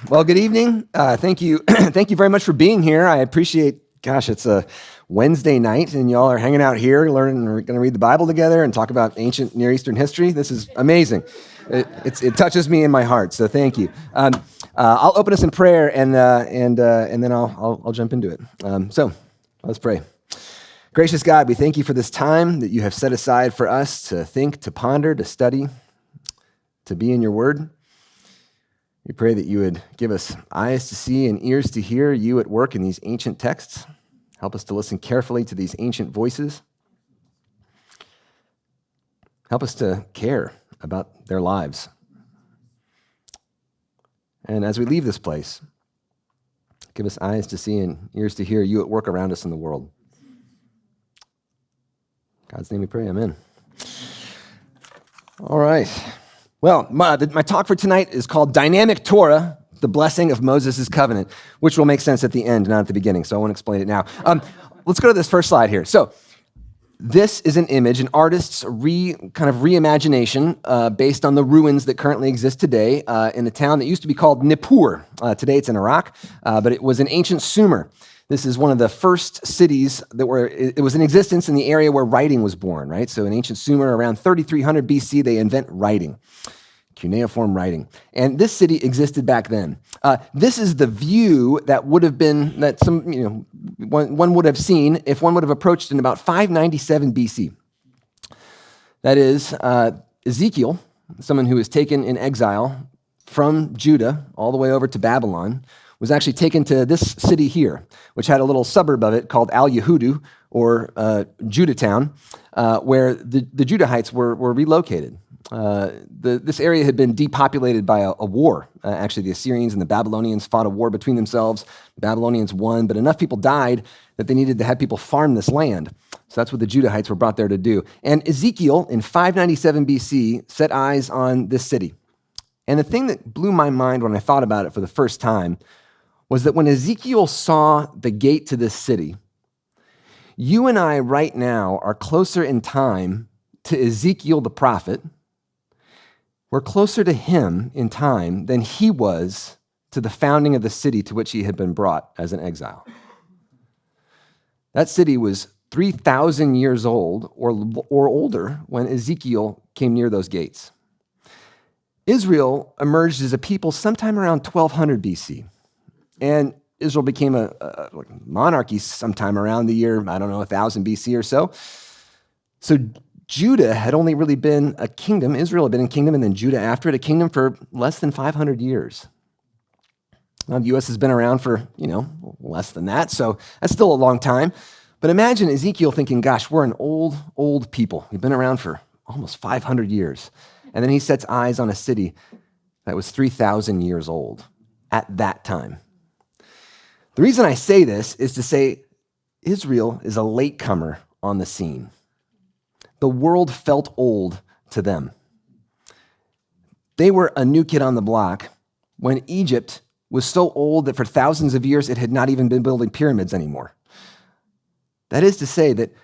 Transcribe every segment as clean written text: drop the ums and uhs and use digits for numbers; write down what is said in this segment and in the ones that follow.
Well, good evening. Thank you. Thank you very much for being here. I appreciate, it's a Wednesday night and y'all are hanging out here, learning, we're going to read the Bible together and talk about ancient Near Eastern history. This is amazing. It touches me in my heart, so thank you. I'll open us in prayer and then I'll jump into it. So let's pray. Gracious God, we thank you for this time that you have set aside for us to think, to ponder, to study, to be in your word. We pray that you would give us eyes to see and ears to hear you at work in these ancient texts. Help us to listen carefully to these ancient voices. Help us to care about their lives. And as we leave this place, give us eyes to see and ears to hear you at work around us in the world. In God's name we pray, amen. All right. Well, my talk for tonight is called Dynamic Torah, the Blessing of Moses' Covenant, which will make sense at the end, not at the beginning, so I won't explain it now. Let's go to this first slide here. So this is an image, an artist's reimagination based on the ruins that currently exist today in a town that used to be called Nippur. Today it's in Iraq, but it was an ancient Sumer. This is one of the first cities it was in existence in the area where writing was born, right? So in ancient Sumer, around 3300 BC, they invent writing, cuneiform writing. And this city existed back then. This is the view that would have been, that one would have seen if one would have approached in about 597 BC. That is, Ezekiel, someone who was taken in exile from Judah all the way over to Babylon, was actually taken to this city here, which had a little suburb of it called Al-Yehudu, or Judahtown, where the Judahites were relocated. This area had been depopulated by a war. Actually, the Assyrians and the Babylonians fought a war between themselves. The Babylonians won, but enough people died that they needed to have people farm this land. So that's what the Judahites were brought there to do. And Ezekiel, in 597 BC, set eyes on this city. And the thing that blew my mind when I thought about it for the first time was that when Ezekiel saw the gate to this city, you and I right now are closer in time to Ezekiel the prophet. We're closer to him in time than he was to the founding of the city to which he had been brought as an exile. That city was 3,000 years old or older when Ezekiel came near those gates. Israel emerged as a people sometime around 1200 BC. And Israel became a monarchy sometime around the year, 1000 BC or so. So Judah had only really been a kingdom. Israel had been a kingdom, and then Judah after it, a kingdom for less than 500 years. Now, the U.S. has been around for, less than that, so that's still a long time. But imagine Ezekiel thinking, gosh, we're an old people. We've been around for almost 500 years. And then he sets eyes on a city that was 3,000 years old at that time. The reason I say this is to say Israel is a latecomer on the scene. The world felt old to them. They were a new kid on the block when Egypt was so old that for thousands of years it had not even been building pyramids anymore. That is to say that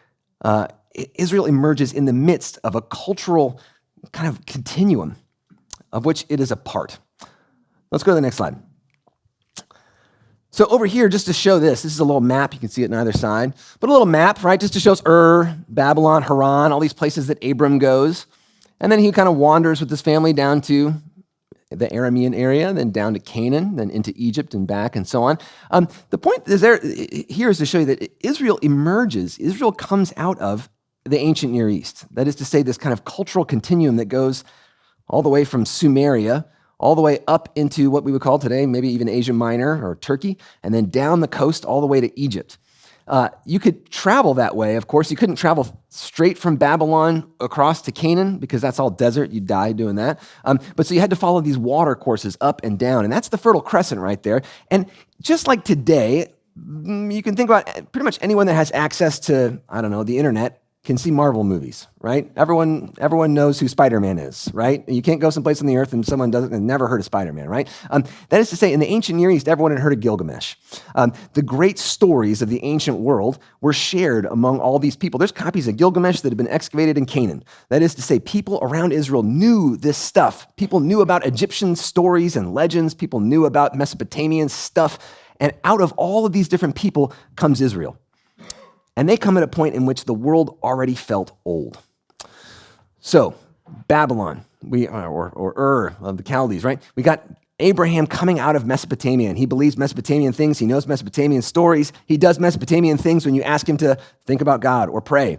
Israel emerges in the midst of a cultural kind of continuum of which it is a part. Let's go to the next slide. So over here, just to show this is a little map. You can see it on either side. But a little map, right, just to show us Babylon, Haran, all these places that Abram goes. And then he kind of wanders with his family down to the Aramean area, then down to Canaan, then into Egypt and back and so on. The point is here is to show you that Israel comes out of the ancient Near East. That is to say, this kind of cultural continuum that goes all the way from Sumeria all the way up into what we would call today, maybe even Asia Minor or Turkey, and then down the coast all the way to Egypt. You could travel that way, of course. You couldn't travel straight from Babylon across to Canaan because that's all desert. You'd die doing that. But so you had to follow these water courses up and down, and that's the Fertile Crescent right there. And just like today, you can think about pretty much anyone that has access to, the internet can see Marvel movies, right? Everyone knows who Spider-Man is, right? You can't go someplace on the earth and someone doesn't have never heard of Spider-Man, right? That is to say, in the ancient Near East, everyone had heard of Gilgamesh. The great stories of the ancient world were shared among all these people. There's copies of Gilgamesh that have been excavated in Canaan. That is to say, people around Israel knew this stuff. People knew about Egyptian stories and legends. People knew about Mesopotamian stuff. And out of all of these different people comes Israel. And they come at a point in which the world already felt old. So, Babylon, or Ur of the Chaldees, right? We got Abraham coming out of Mesopotamia, and he believes Mesopotamian things. He knows Mesopotamian stories. He does Mesopotamian things when you ask him to think about God or pray.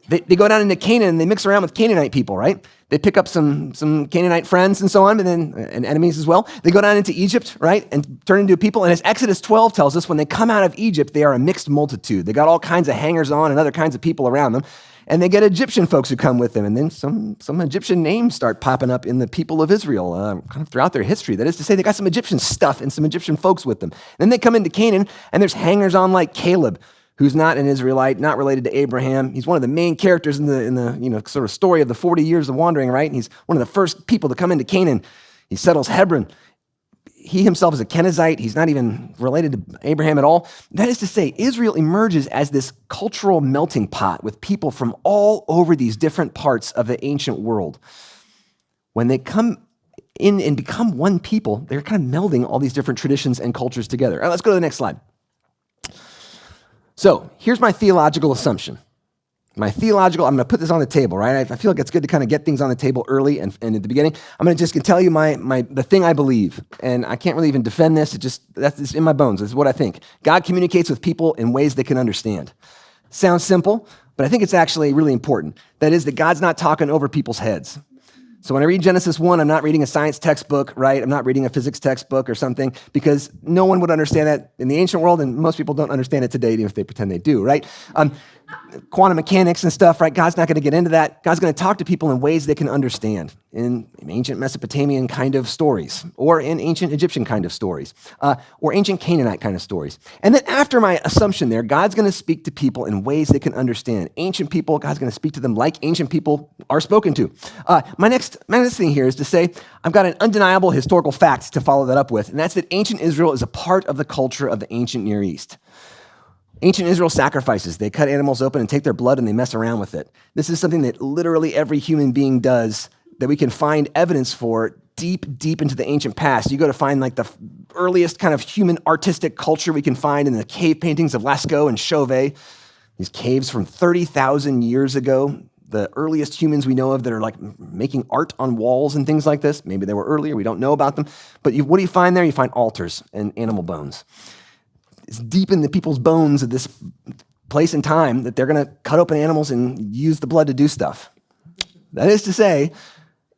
They go down into Canaan, and they mix around with Canaanite people, right? They pick up some Canaanite friends and so on, and enemies as well. They go down into Egypt, right, and turn into a people. And as Exodus 12 tells us, when they come out of Egypt, they are a mixed multitude. They got all kinds of hangers-on and other kinds of people around them. And they get Egyptian folks who come with them. And then some Egyptian names start popping up in the people of Israel kind of throughout their history. That is to say, they got some Egyptian stuff and some Egyptian folks with them. And then they come into Canaan, and there's hangers-on like Caleb, who's not an Israelite, not related to Abraham. He's one of the main characters in the sort of story of the 40 years of wandering, right? And he's one of the first people to come into Canaan. He settles Hebron. He himself is a Kenizzite. He's not even related to Abraham at all. That is to say, Israel emerges as this cultural melting pot with people from all over these different parts of the ancient world. When they come in and become one people, they're kind of melding all these different traditions and cultures together. All right, let's go to the next slide. So here's my theological assumption. I'm going to put this on the table, right? I feel like it's good to kind of get things on the table early and at the beginning. I'm going to just tell you the thing I believe, and I can't really even defend this. That's in my bones. This is what I think. God communicates with people in ways they can understand. Sounds simple, but I think it's actually really important. That is that God's not talking over people's heads. So when I read Genesis 1, I'm not reading a science textbook, right? I'm not reading a physics textbook or something, because no one would understand that in the ancient world, and most people don't understand it today, even if they pretend they do, right? Quantum mechanics and stuff, right? God's not going to get into that. God's going to talk to people in ways they can understand, in ancient Mesopotamian kind of stories, or in ancient Egyptian kind of stories, or ancient Canaanite kind of stories. And then after my assumption there, God's going to speak to people in ways they can understand. Ancient people, God's going to speak to them like ancient people are spoken to. My next thing here is to say, I've got an undeniable historical fact to follow that up with, and that's that ancient Israel is a part of the culture of the ancient Near East. Ancient Israel sacrifices. They cut animals open and take their blood and they mess around with it. This is something that literally every human being does, that we can find evidence for deep, deep into the ancient past. You go to find like the earliest kind of human artistic culture we can find in the cave paintings of Lascaux and Chauvet. These caves from 30,000 years ago, the earliest humans we know of that are like making art on walls and things like this. Maybe they were earlier, we don't know about them. But what do you find there? You find altars and animal bones. It's deep in the people's bones of this place and time that they're going to cut open animals and use the blood to do stuff. That is to say,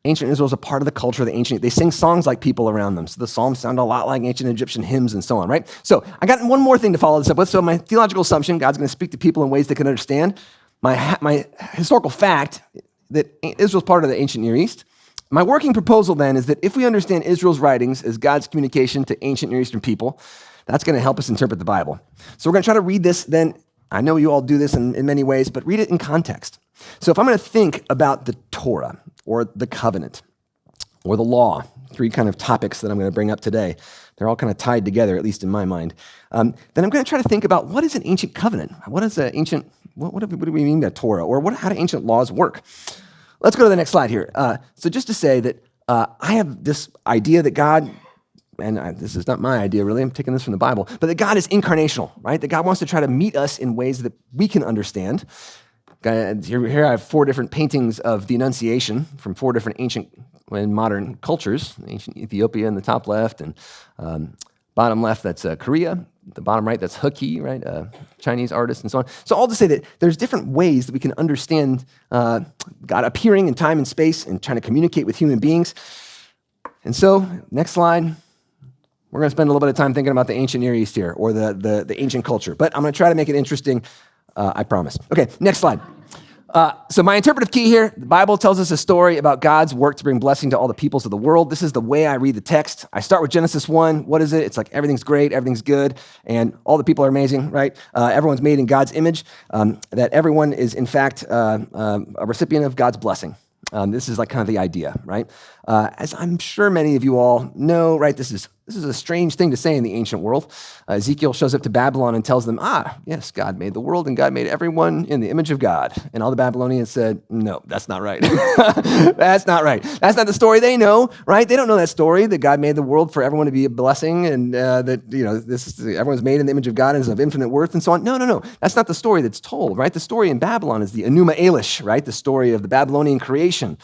ancient Israel is a part of the culture of the ancient. They sing songs like people around them. So the Psalms sound a lot like ancient Egyptian hymns and so on, right? So I got one more thing to follow this up with. So my theological assumption, God's going to speak to people in ways they can understand. My historical fact that Israel's part of the ancient Near East. My working proposal then is that if we understand Israel's writings as God's communication to ancient Near Eastern people, that's going to help us interpret the Bible. So we're going to try to read this then. I know you all do this in many ways, but read it in context. So if I'm going to think about the Torah or the covenant or the law, three kind of topics that I'm going to bring up today, they're all kind of tied together, at least in my mind. Then I'm going to try to think about what is an ancient covenant? What is an ancient, what do we mean by Torah? Or how do ancient laws work? Let's go to the next slide here. So just to say that I have this idea that God, and this is not my idea really, I'm taking this from the Bible, but that God is incarnational, right? That God wants to try to meet us in ways that we can understand. Here I have 4 different paintings of the Annunciation from 4 different ancient and modern cultures. Ancient Ethiopia in the top left, and bottom left, that's Korea. The bottom right, that's Huqi, right? Chinese artist and so on. So all to say that there's different ways that we can understand God appearing in time and space and trying to communicate with human beings. And so, next slide. We're going to spend a little bit of time thinking about the ancient Near East here, or the ancient culture. But I'm going to try to make it interesting, I promise. Okay, next slide. So my interpretive key here, the Bible tells us a story about God's work to bring blessing to all the peoples of the world. This is the way I read the text. I start with Genesis 1. What is it? It's like everything's great, everything's good, and all the people are amazing, right? Everyone's made in God's image, that everyone is, in fact, a recipient of God's blessing. This is like kind of the idea, right? As I'm sure many of you all know, right, this is a strange thing to say in the ancient world. Ezekiel shows up to Babylon and tells them, yes, God made the world and God made everyone in the image of God. And all the Babylonians said, no, that's not right. That's not right. That's not the story they know, right? They don't know that story, that God made the world for everyone to be a blessing and that, everyone's made in the image of God and is of infinite worth and so on. No. That's not the story that's told, right? The story in Babylon is the Enuma Elish, right? The story of the Babylonian creation,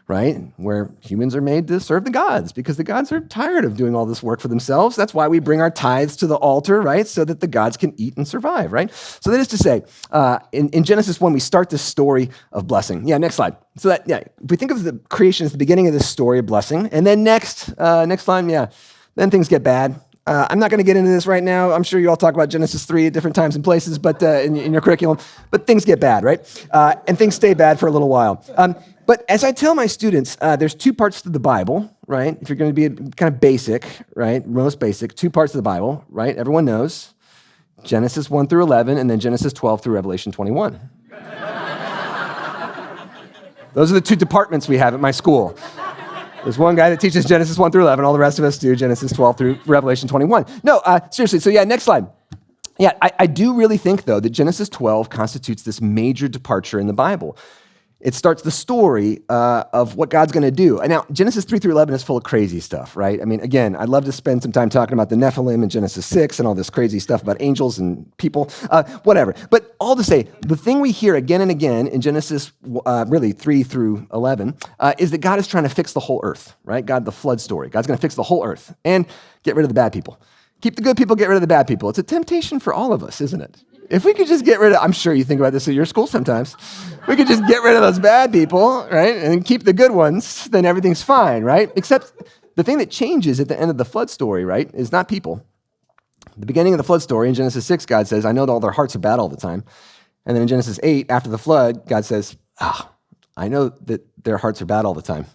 right? Where humans are made to serve the gods because the gods are tired of doing all this work for themselves. That's why we bring our tithes to the altar, right? So that the gods can eat and survive, right? So that is to say, in Genesis 1, we start this story of blessing. Yeah, next slide. So that, if we think of the creation as the beginning of this story of blessing, and then next slide, then things get bad. I'm not going to get into this right now. I'm sure you all talk about Genesis 3 at different times and places, but in your curriculum, but things get bad, right? And things stay bad for a little while. But as I tell my students, there's two parts to the Bible, right? If you're going to be kind of basic, right? Most basic, two parts of the Bible, right? Everyone knows Genesis 1 through 11, and then Genesis 12 through Revelation 21. Those are the two departments we have at my school. There's one guy that teaches Genesis 1 through 11. All the rest of us do Genesis 12 through Revelation 21. No, seriously. So next slide. I do really think, though, that Genesis 12 constitutes this major departure in the Bible. It starts the story of what God's going to do. And now, Genesis 3 through 11 is full of crazy stuff, right? I mean, again, I'd love to spend some time talking about the Nephilim in Genesis 6 and all this crazy stuff about angels and people, whatever. But all to say, the thing we hear again and again in Genesis really 3 through 11 is that God is trying to fix the whole earth, right? God, the flood story. God's going to fix the whole earth and get rid of the bad people. Keep the good people, get rid of the bad people. It's a temptation for all of us, isn't it? If we could just get rid of, I'm sure you think about this at your school sometimes, we could just get rid of those bad people, right, and keep the good ones, then everything's fine, right? Except the thing that changes at the end of the flood story, right, is not people. The beginning of the flood story in Genesis 6, God says, I know that all their hearts are bad all the time. And then in Genesis 8, after the flood, God says, I know that their hearts are bad all the time.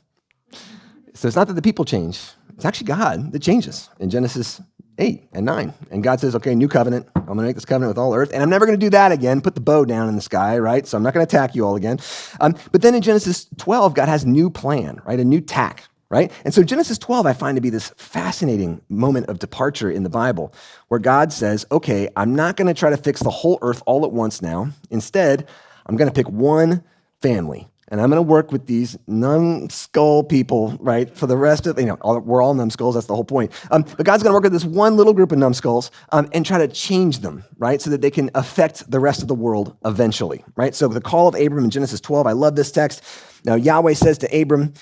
So it's not that the people change. It's actually God that changes in Genesis 8 and 9. And God says, okay, new covenant. I'm going to make this covenant with all earth. And I'm never going to do that again. Put the bow down in the sky, right? So I'm not going to attack you all again. But then in Genesis 12, God has a new plan, right? A new tack, right? And so Genesis 12, I find to be this fascinating moment of departure in the Bible where God says, okay, I'm not going to try to fix the whole earth all at once now. Instead, I'm going to pick one family. And I'm going to work with these numbskull people, right, for the rest of, we're all numbskulls, that's the whole point. But God's going to work with this one little group of numbskulls and try to change them, right, so that they can affect the rest of the world eventually, right? So the call of Abram in Genesis 12, I love this text. Now, Yahweh says to Abram,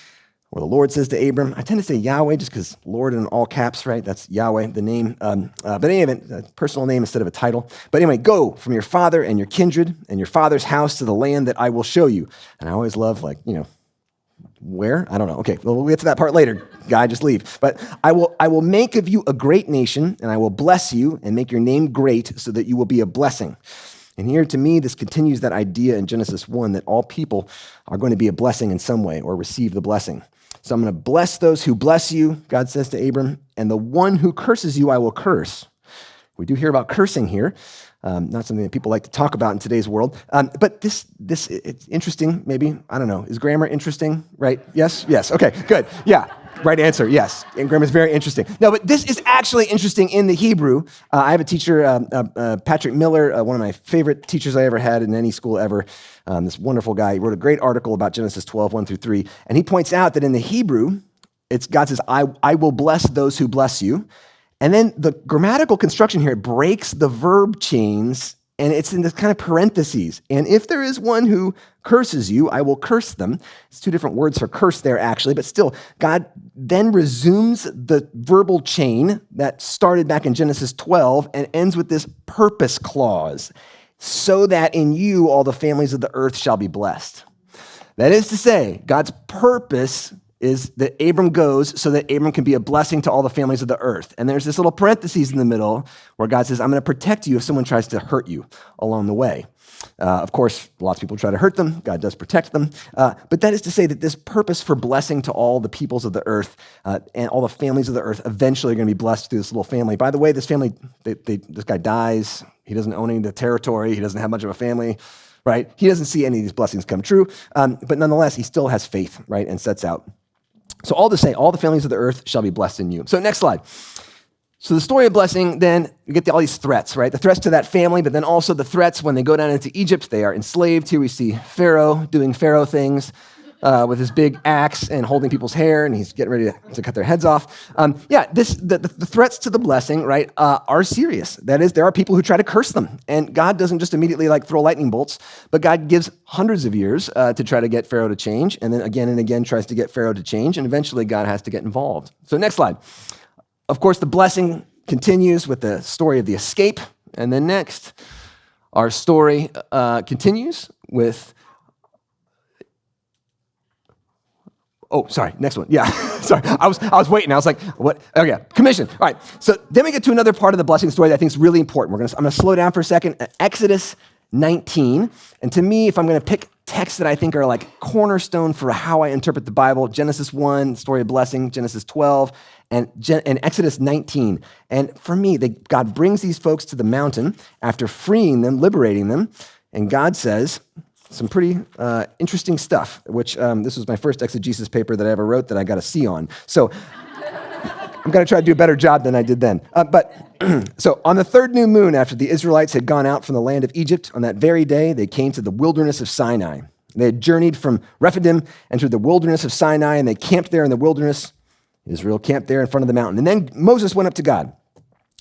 or the Lord says to Abram, I tend to say Yahweh just because Lord in all caps, right? That's Yahweh, the name. But anyway, a personal name instead of a title. But anyway, go from your father and your kindred and your father's house to the land that I will show you. And I always love where? I don't know. Okay, well, we'll get to that part later. Guy, just leave. But I will make of you a great nation, and I will bless you and make your name great so that you will be a blessing. And here, to me, this continues that idea in Genesis 1 that all people are going to be a blessing in some way or receive the blessing. So I'm going to bless those who bless you, God says to Abram, and the one who curses you, I will curse. We do hear about cursing here. Not something that people like to talk about in today's world. But this it's interesting, maybe. I don't know. Is grammar interesting? Right? Yes? Yes. Okay, good. Yeah. Right answer, yes. And grammar is very interesting. No, but this is actually interesting in the Hebrew. I have a teacher, Patrick Miller, one of my favorite teachers I ever had in any school ever. This wonderful guy. He wrote a great article about Genesis 12, 1 through 3. And he points out that in the Hebrew, God says, I will bless those who bless you. And then the grammatical construction here, it breaks the verb chains, and it's in this kind of parentheses. And if there is one who curses you, I will curse them. It's two different words for curse there, actually, but still, God then resumes the verbal chain that started back in Genesis 12 and ends with this purpose clause, so that in you all the families of the earth shall be blessed. That is to say, God's purpose is that Abram goes so that Abram can be a blessing to all the families of the earth. And there's this little parentheses in the middle where God says, I'm going to protect you if someone tries to hurt you along the way. Of course, lots of people try to hurt them. God does protect them. But that is to say that this purpose for blessing to all the peoples of the earth and all the families of the earth eventually are going to be blessed through this little family. By the way, this family, this guy dies. He doesn't own any of the territory. He doesn't have much of a family, right? He doesn't see any of these blessings come true. But nonetheless, he still has faith, right, and sets out. So all to say, all the families of the earth shall be blessed in you. So next slide. So the story of blessing, then you get all these threats, right? The threats to that family, but then also the threats when they go down into Egypt. They are enslaved. Here we see Pharaoh doing Pharaoh things with his big axe and holding people's hair, and he's getting ready to cut their heads off. The threats to the blessing, right, are serious. That is, there are people who try to curse them, and God doesn't just immediately throw lightning bolts, but God gives hundreds of years to try to get Pharaoh to change, and then again and again tries to get Pharaoh to change, and eventually God has to get involved. So next slide. Of course, the blessing continues with the story of the escape. And then next, our story continues with, next one. Yeah, sorry. I was waiting. I was like, what? Oh yeah, commission. All right. So then we get to another part of the blessing story that I think is really important. I'm going to slow down for a second. Exodus 19. And to me, if I'm going to pick texts that I think are cornerstone for how I interpret the Bible, Genesis 1, story of blessing, Genesis 12, and Exodus 19. And for me, God brings these folks to the mountain after freeing them, liberating them, and God says some pretty interesting stuff, which this was my first exegesis paper that I ever wrote that I got a C on. So I'm going to try to do a better job than I did then. So on the third new moon, after the Israelites had gone out from the land of Egypt, on that very day, they came to the wilderness of Sinai. They had journeyed from Rephidim, entered the wilderness of Sinai, and they camped there in the wilderness. Israel camped there in front of the mountain. And then Moses went up to God.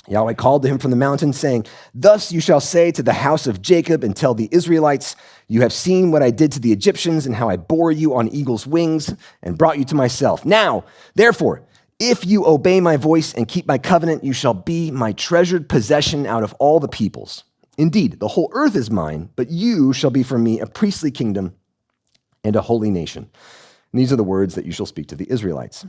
Yahweh called to him from the mountain, saying, "Thus you shall say to the house of Jacob and tell the Israelites, you have seen what I did to the Egyptians and how I bore you on eagle's wings and brought you to myself. Now, therefore, if you obey my voice and keep my covenant, you shall be my treasured possession out of all the peoples. Indeed, the whole earth is mine, but you shall be for me a priestly kingdom and a holy nation." And these are the words that you shall speak to the Israelites.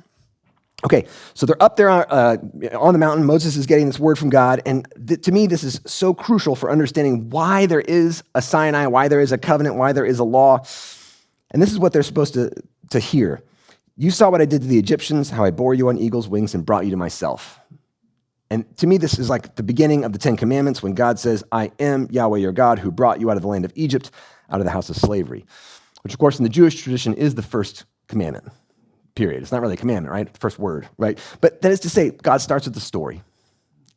Okay, so they're up there on the mountain. Moses is getting this word from God, and to me, this is so crucial for understanding why there is a Sinai, why there is a covenant, why there is a law. And this is what they're supposed to hear. "You saw what I did to the Egyptians, how I bore you on eagle's wings and brought you to myself." And to me, this is like the beginning of the Ten Commandments when God says, "I am Yahweh your God who brought you out of the land of Egypt, out of the house of slavery," which of course in the Jewish tradition is the first commandment. Period. It's not really a commandment, right? First word, right? But that is to say, God starts with the story.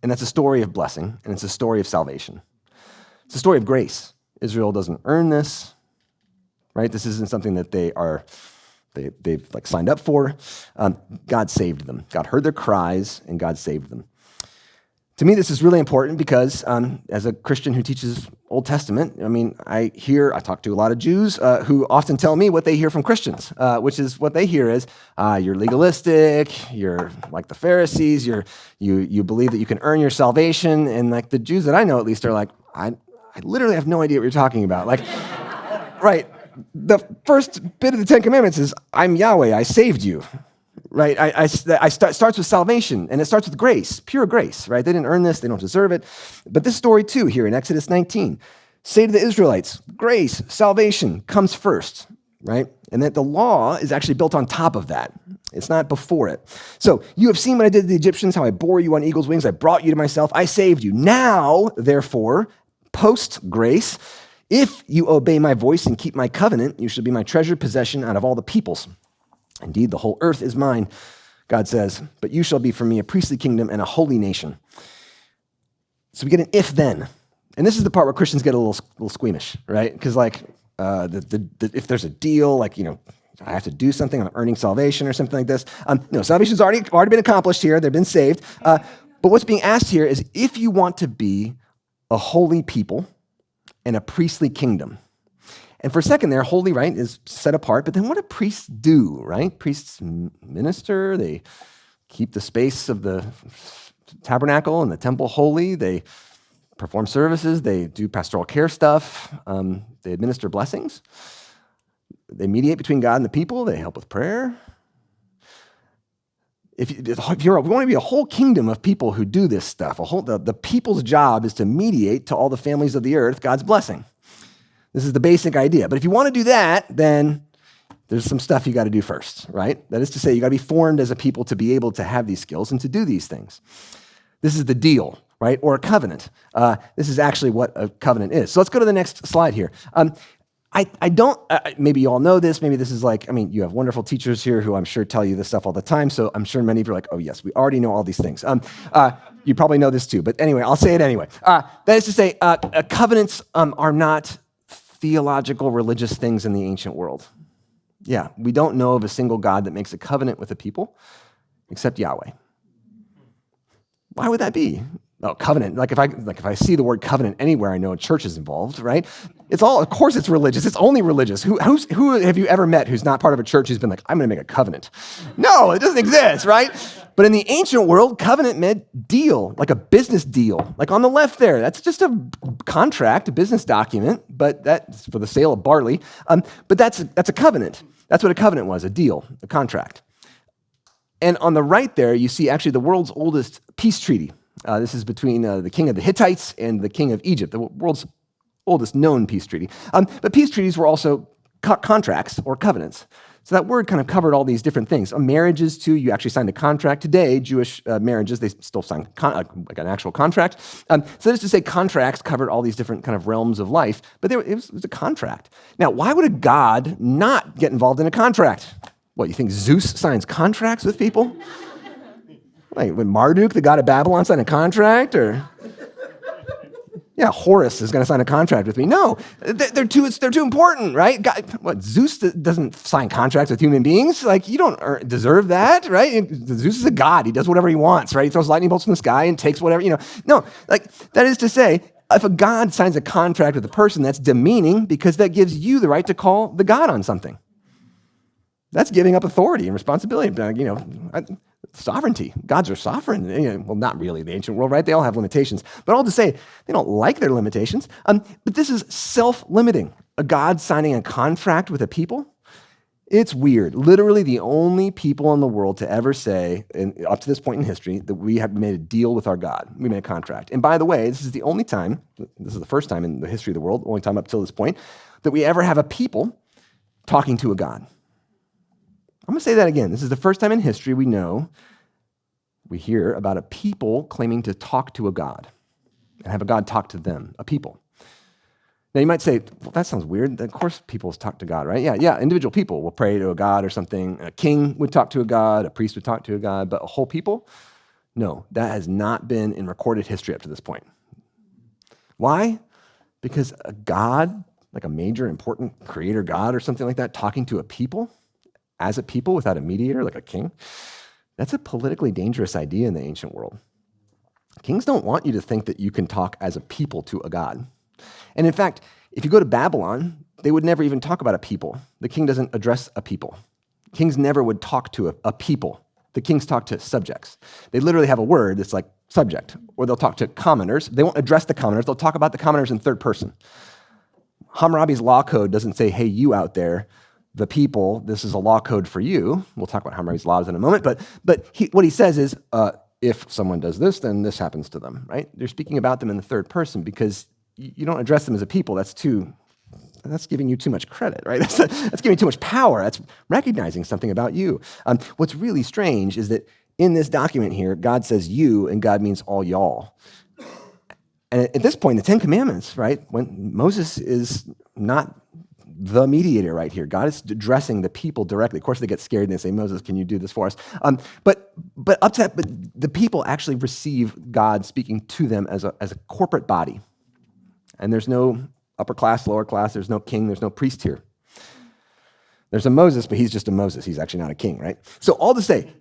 And that's a story of blessing, and it's a story of salvation. It's a story of grace. Israel doesn't earn this, right? This isn't something that they've signed up for. God saved them. God heard their cries, and God saved them. To me, this is really important because as a Christian who teaches Old Testament, I talk to a lot of Jews who often tell me what they hear from Christians, which is what they hear is, you're legalistic, you're like the Pharisees, you believe that you can earn your salvation, and the Jews that I know at least are like, I literally have no idea what you're talking about. Right, the first bit of the Ten Commandments is, I'm Yahweh, I saved you. Right, starts with salvation, and it starts with grace, pure grace, right? They didn't earn this, they don't deserve it. But this story too, here in Exodus 19, say to the Israelites, grace, salvation comes first, right? And that the law is actually built on top of that. It's not before it. So, you have seen what I did to the Egyptians, how I bore you on eagle's wings, I brought you to myself, I saved you. Now, therefore, post-grace, if you obey my voice and keep my covenant, you shall be my treasured possession out of all the peoples. Indeed, the whole earth is mine, God says, but you shall be for me a priestly kingdom and a holy nation. So we get an if-then. And this is the part where Christians get a little squeamish, right? Because if there's a deal, I have to do something, I'm earning salvation or something like this. No, salvation's already been accomplished here. They've been saved. But what's being asked here is if you want to be a holy people and a priestly kingdom. And for a second there, holy, right, is set apart. But then what do priests do, right? Priests minister. They keep the space of the tabernacle and the temple holy. They perform services. They do pastoral care stuff. They administer blessings. They mediate between God and the people. They help with prayer. if we want to be a whole kingdom of people who do this stuff, the people's job is to mediate to all the families of the earth God's blessing. This is the basic idea. But if you want to do that, then there's some stuff you got to do first, right? That is to say, you got to be formed as a people to be able to have these skills and to do these things. This is the deal, right? Or a covenant. This is actually what a covenant is. So let's go to the next slide here. I don't, maybe you all know this, maybe this is like, you have wonderful teachers here who I'm sure tell you this stuff all the time, so I'm sure many of you are like, oh yes, we already know all these things. You probably know this too, but anyway, I'll say it anyway. That is to say, covenants are not theological religious things in the ancient world. Yeah, we don't know of a single God that makes a covenant with a people except Yahweh. Why would that be? Oh, covenant. Like if I see the word covenant anywhere, I know a church is involved, right? Of course it's religious. It's only religious. Who have you ever met who's not part of a church who's been like, I'm going to make a covenant? No, it doesn't exist, right? But in the ancient world, covenant meant deal, like a business deal. Like on the left there, that's just a contract, a business document, but that's for the sale of barley. But that's a covenant. That's what a covenant was, a deal, a contract. And on the right there, you see actually the world's oldest peace treaty. This is between the king of the Hittites and the king of Egypt, the world's oldest known peace treaty. But peace treaties were also contracts or covenants. So that word kind of covered all these different things. Marriages, too, you actually signed a contract. Today, Jewish marriages, they still sign like an actual contract. So that is to say contracts covered all these different kind of realms of life, but it was a contract. Now, why would a god not get involved in a contract? What, you think Zeus signs contracts with people? Like, would Marduk, the god of Babylon, sign a contract? Or, yeah, Horus is going to sign a contract with me. No, they're too important, right? God, Zeus doesn't sign contracts with human beings. Like, you don't deserve that, right? Zeus is a god. He does whatever he wants, right? He throws lightning bolts from the sky and takes whatever, No, like, that is to say, if a god signs a contract with a person, that's demeaning because that gives you the right to call the god on something. That's giving up authority and responsibility. Sovereignty. Gods are sovereign. Well, not really the ancient world, right? They all have limitations. But all to say, they don't like their limitations. But this is self-limiting. A god signing a contract with a people? It's weird. Literally the only people in the world to ever say, up to this point in history, that we have made a deal with our God. We made a contract. And by the way, this is the first time in the history of the world, only time up till this point, that we ever have a people talking to a God. I'm going to say that again. This is the first time in history we hear about a people claiming to talk to a God and have a God talk to them, a people. Now, you might say, well, that sounds weird. Of course people talk to God, right? Yeah, individual people will pray to a God or something. A king would talk to a God, a priest would talk to a God, but a whole people? No, that has not been in recorded history up to this point. Why? Because a God, like a major important creator God or something like that, talking to a people, as a people without a mediator, like a king, that's a politically dangerous idea in the ancient world. Kings don't want you to think that you can talk as a people to a god. And in fact, if you go to Babylon, they would never even talk about a people. The king doesn't address a people. Kings never would talk to a people. The kings talk to subjects. They literally have a word that's like subject, or they'll talk to commoners. They won't address the commoners. They'll talk about the commoners in third person. Hammurabis law code doesn't say, hey, you out there, the people, this is a law code for you. We'll talk about Hammurabis laws in a moment, but what he says is, if someone does this, then this happens to them, right? They're speaking about them in the third person because you don't address them as a people. That's giving you too much credit, right? That's giving too much power. That's recognizing something about you. What's really strange is that in this document here, God says you, and God means all y'all. And at this point, the Ten Commandments, right? When Moses is not the mediator right here. God is addressing the people directly. Of course, they get scared and they say, Moses, can you do this for us? But the people actually receive God speaking to them as a corporate body. And there's no upper class, lower class. There's no king. There's no priest here. There's a Moses, but he's just a Moses. He's actually not a king, right? So all to say,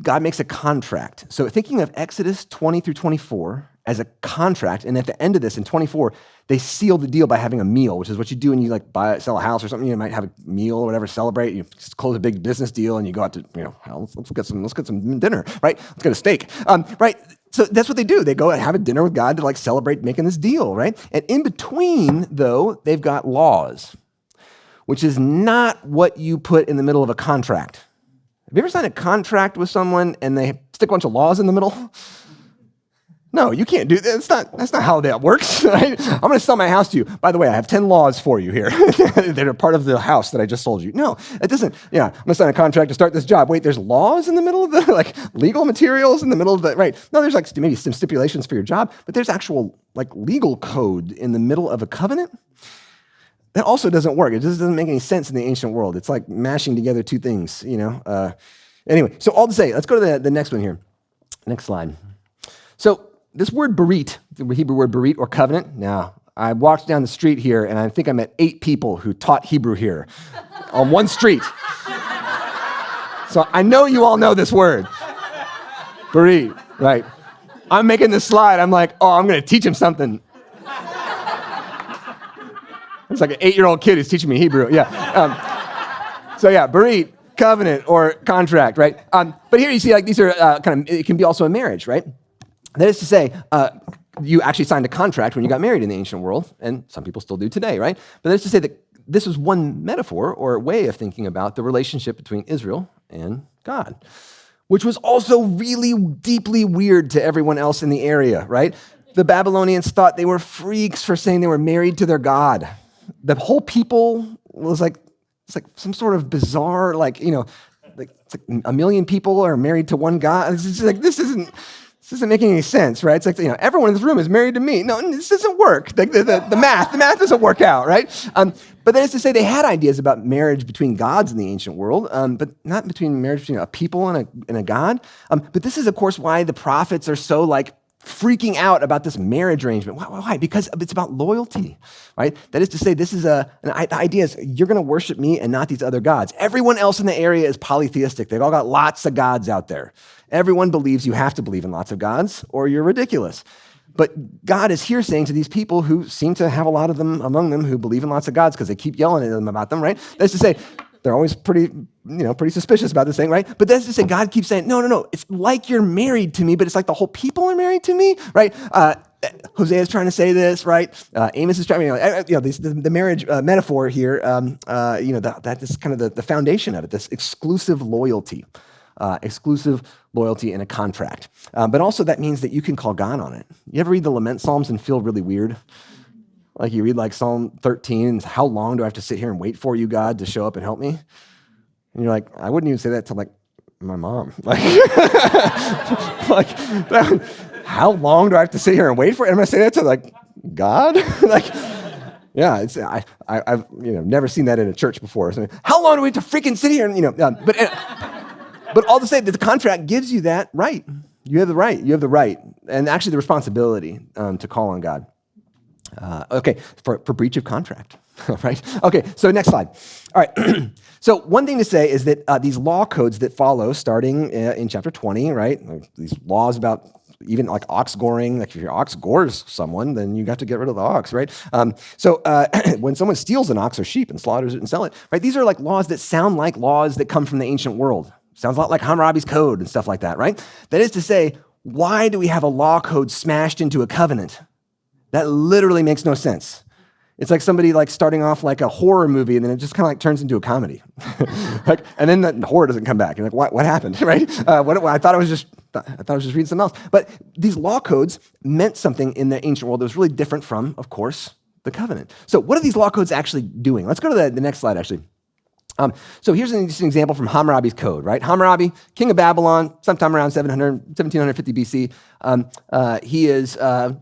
God makes a contract. So thinking of Exodus 20 through 24 as a contract, and at the end of this in 24, they seal the deal by having a meal, which is what you do when you sell a house or something. You might have a meal or whatever, celebrate. You close a big business deal, and you go out to let's get some dinner, right? Let's get a steak, right? So that's what they do. They go and have a dinner with God to celebrate making this deal, right? And in between, though, they've got laws, which is not what you put in the middle of a contract. Have you ever signed a contract with someone and they stick a bunch of laws in the middle? No, you can't do that. That's not how that works. Right? I'm going to sell my house to you. By the way, I have 10 laws for you here that are part of the house that I just sold you. No, it doesn't. Yeah, I'm going to sign a contract to start this job. Wait, there's laws in the middle of the, like legal materials in the middle of the, right? No, there's like maybe some stipulations for your job, but there's actual like legal code in the middle of a covenant. That also doesn't work. It just doesn't make any sense in the ancient world. It's like mashing together two things, you know? Anyway, so all to say, let's go to the next one here. Next slide. So this word Burit, the Hebrew word Burit or covenant. Now, I walked down the street here and I think I met 8 people who taught Hebrew here on one street. So I know you all know this word. Burit, right. I'm making this slide. I'm like, oh, I'm going to teach him something. It's like an 8-year-old kid who's teaching me Hebrew. Yeah. So yeah, Burit, covenant or contract, right? But here you see like these are it can be also a marriage, right? That is to say, you actually signed a contract when you got married in the ancient world, and some people still do today, right? But that is to say that this is one metaphor or way of thinking about the relationship between Israel and God, which was also really deeply weird to everyone else in the area, right? The Babylonians thought they were freaks for saying they were married to their God. The whole people was like, it's like some sort of bizarre, like, you know, like, it's like a million people are married to one God. It's just like, this isn't making any sense, right? It's like, you know, everyone in this room is married to me. No, this doesn't work. The math doesn't work out, right? But that is to say they had ideas about marriage between gods in the ancient world, but not between marriage between a people and a God. But this is, of course, why the prophets are so like freaking out about this marriage arrangement. Why? Because it's about loyalty, right? That is to say, this is the idea is you're going to worship me and not these other gods. Everyone else in the area is polytheistic. They've all got lots of gods out there. Everyone believes you have to believe in lots of gods or you're ridiculous. But God is here saying to these people who seem to have a lot of them among them who believe in lots of gods because they keep yelling at them about them, right? That's to say, they're always pretty suspicious about this thing, right? But that's to say, God keeps saying, no, it's like you're married to me, but it's like the whole people are married to me, right? Hosea is trying to say this, right? Amos is trying, the marriage metaphor here, that is kind of the foundation of it, this exclusive loyalty in a contract. But also that means that you can call God on it. You ever read the Lament Psalms and feel really weird? Like you read like Psalm 13, and how long do I have to sit here and wait for you, God, to show up and help me? And you're like, I wouldn't even say that to like my mom. Like, how long do I have to sit here and wait for it? I'm going to say that to like God? Like, yeah, I've never seen that in a church before. So, how long do we have to freaking sit here and but all to say that the contract gives you that right. You have the right, and actually the responsibility to call on God. For breach of contract, right? Okay, so next slide. All right, so one thing to say is that these law codes that follow, starting in chapter 20, right? These laws about even like ox goring, like if your ox gores someone, then you got to get rid of the ox, right? So when someone steals an ox or sheep and slaughters it and sell it, right? These are like laws that sound like laws that come from the ancient world. Sounds a lot like Hammurabis Code and stuff like that, right? That is to say, why do we have a law code smashed into a covenant? That literally makes no sense. It's like somebody like starting off like a horror movie and then it just kind of like turns into a comedy. And then the horror doesn't come back. You're like, what happened, right? I thought I was just reading something else. But these law codes meant something in the ancient world that was really different from, of course, the covenant. So what are these law codes actually doing? Let's go to the next slide, actually. So here's an example from Hammurabis Code, right? Hammurabi, king of Babylon, sometime around 1750 BC. He is a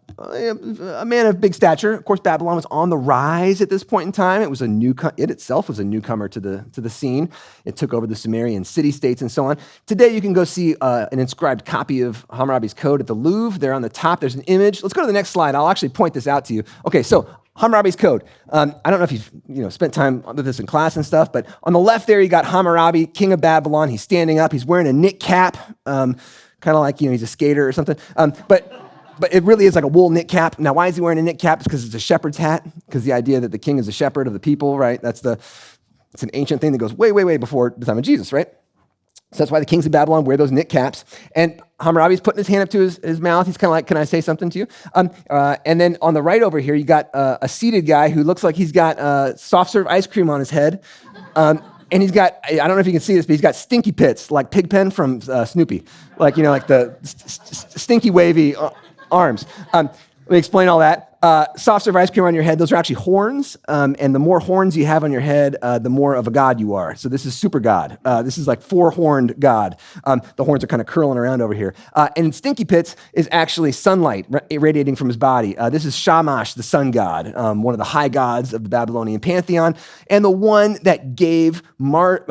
man of big stature. Of course, Babylon was on the rise at this point in time. It itself was a newcomer to the scene. It took over the Sumerian city-states and so on. Today, you can go see an inscribed copy of Hammurabis Code at the Louvre. There on the top, there's an image. Let's go to the next slide. I'll actually point this out to you. Okay, so Hammurabis Code. I don't know if you've spent time with this in class and stuff, but on the left there, you got Hammurabi, king of Babylon. He's standing up. He's wearing a knit cap, kind of like he's a skater or something. But it really is like a wool knit cap. Now, why is he wearing a knit cap? It's because it's a shepherd's hat. Because the idea that the king is a shepherd of the people, right? It's an ancient thing that goes way, way, way before the time of Jesus, right? So that's why the kings of Babylon wear those knit caps. And Hammurabi's putting his hand up to his mouth. He's kind of like, can I say something to you? And then on the right over here, you got a seated guy who looks like he's got soft serve ice cream on his head. And he's got, I don't know if you can see this, but he's got stinky pits, like Pigpen from Snoopy. Like, like the stinky wavy arms. Let me explain all that. Soft serve ice cream on your head, those are actually horns. And the more horns you have on your head, the more of a god you are. So this is super god. This is like four-horned god. The horns are kind of curling around over here. And stinky pits is actually sunlight radiating from his body. This is Shamash, the sun god, one of the high gods of the Babylonian pantheon, and the one that gave the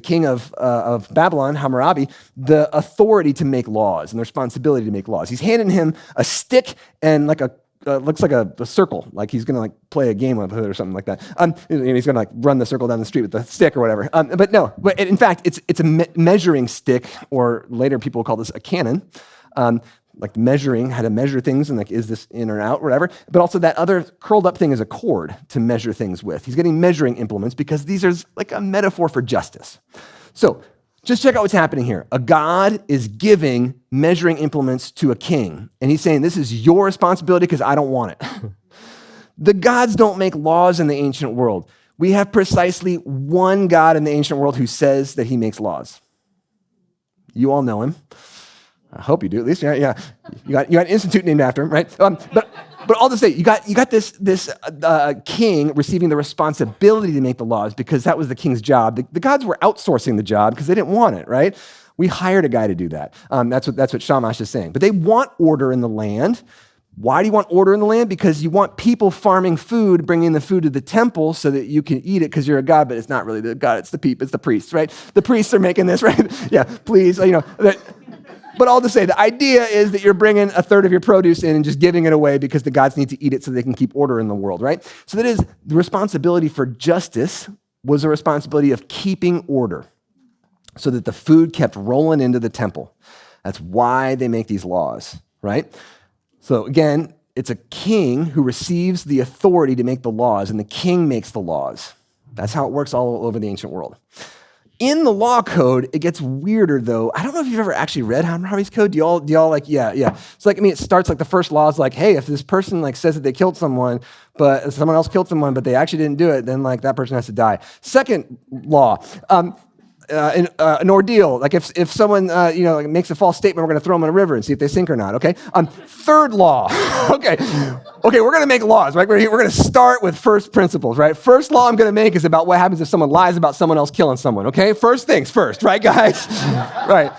king of Babylon, Hammurabi, the authority to make laws and the responsibility to make laws. He's handing him a stick and like looks like a circle, like he's gonna like play a game of it or something like that. He's gonna like run the circle down the street with the stick or whatever. But in fact, it's a measuring stick, or later people will call this a cannon. Like measuring, how to measure things, and like, is this in or out, or whatever. But also that other curled up thing is a cord to measure things with. He's getting measuring implements because these are like a metaphor for justice. So just check out what's happening here. A god is giving measuring implements to a king, and he's saying, this is your responsibility because I don't want it. The gods don't make laws in the ancient world. We have precisely one God in the ancient world who says that he makes laws. You all know him. I hope you do, at least. Yeah. You got an institute named after him, right? But all to say, you got this king receiving the responsibility to make the laws because that was the king's job. The gods were outsourcing the job because they didn't want it, right? We hired a guy to do that. That's what Shamash is saying. But they want order in the land. Why do you want order in the land? Because you want people farming food, bringing the food to the temple so that you can eat it because you're a god, but it's not really the god, it's the priests, right? The priests are making this, right? Yeah, please, But all to say, the idea is that you're bringing a third of your produce in and just giving it away because the gods need to eat it so they can keep order in the world, right? So that is, the responsibility for justice was a responsibility of keeping order so that the food kept rolling into the temple. That's why they make these laws, right? So again, it's a king who receives the authority to make the laws, and the king makes the laws. That's how it works all over the ancient world. In the law code, it gets weirder though. I don't know if you've ever actually read Hammurabis Code. Do y'all like, yeah. It's like, it starts like the first law is like, hey, if this person like says that they killed someone, but someone else killed someone, but they actually didn't do it, then like that person has to die. Second law, an ordeal. Like if someone like makes a false statement, we're going to throw them in a river and see if they sink or not. Okay. Third law. Okay. We're going to make laws. Right. We're going to start with first principles. Right. First law I'm going to make is about what happens if someone lies about someone else killing someone. Okay. First things first. Right, guys. Right.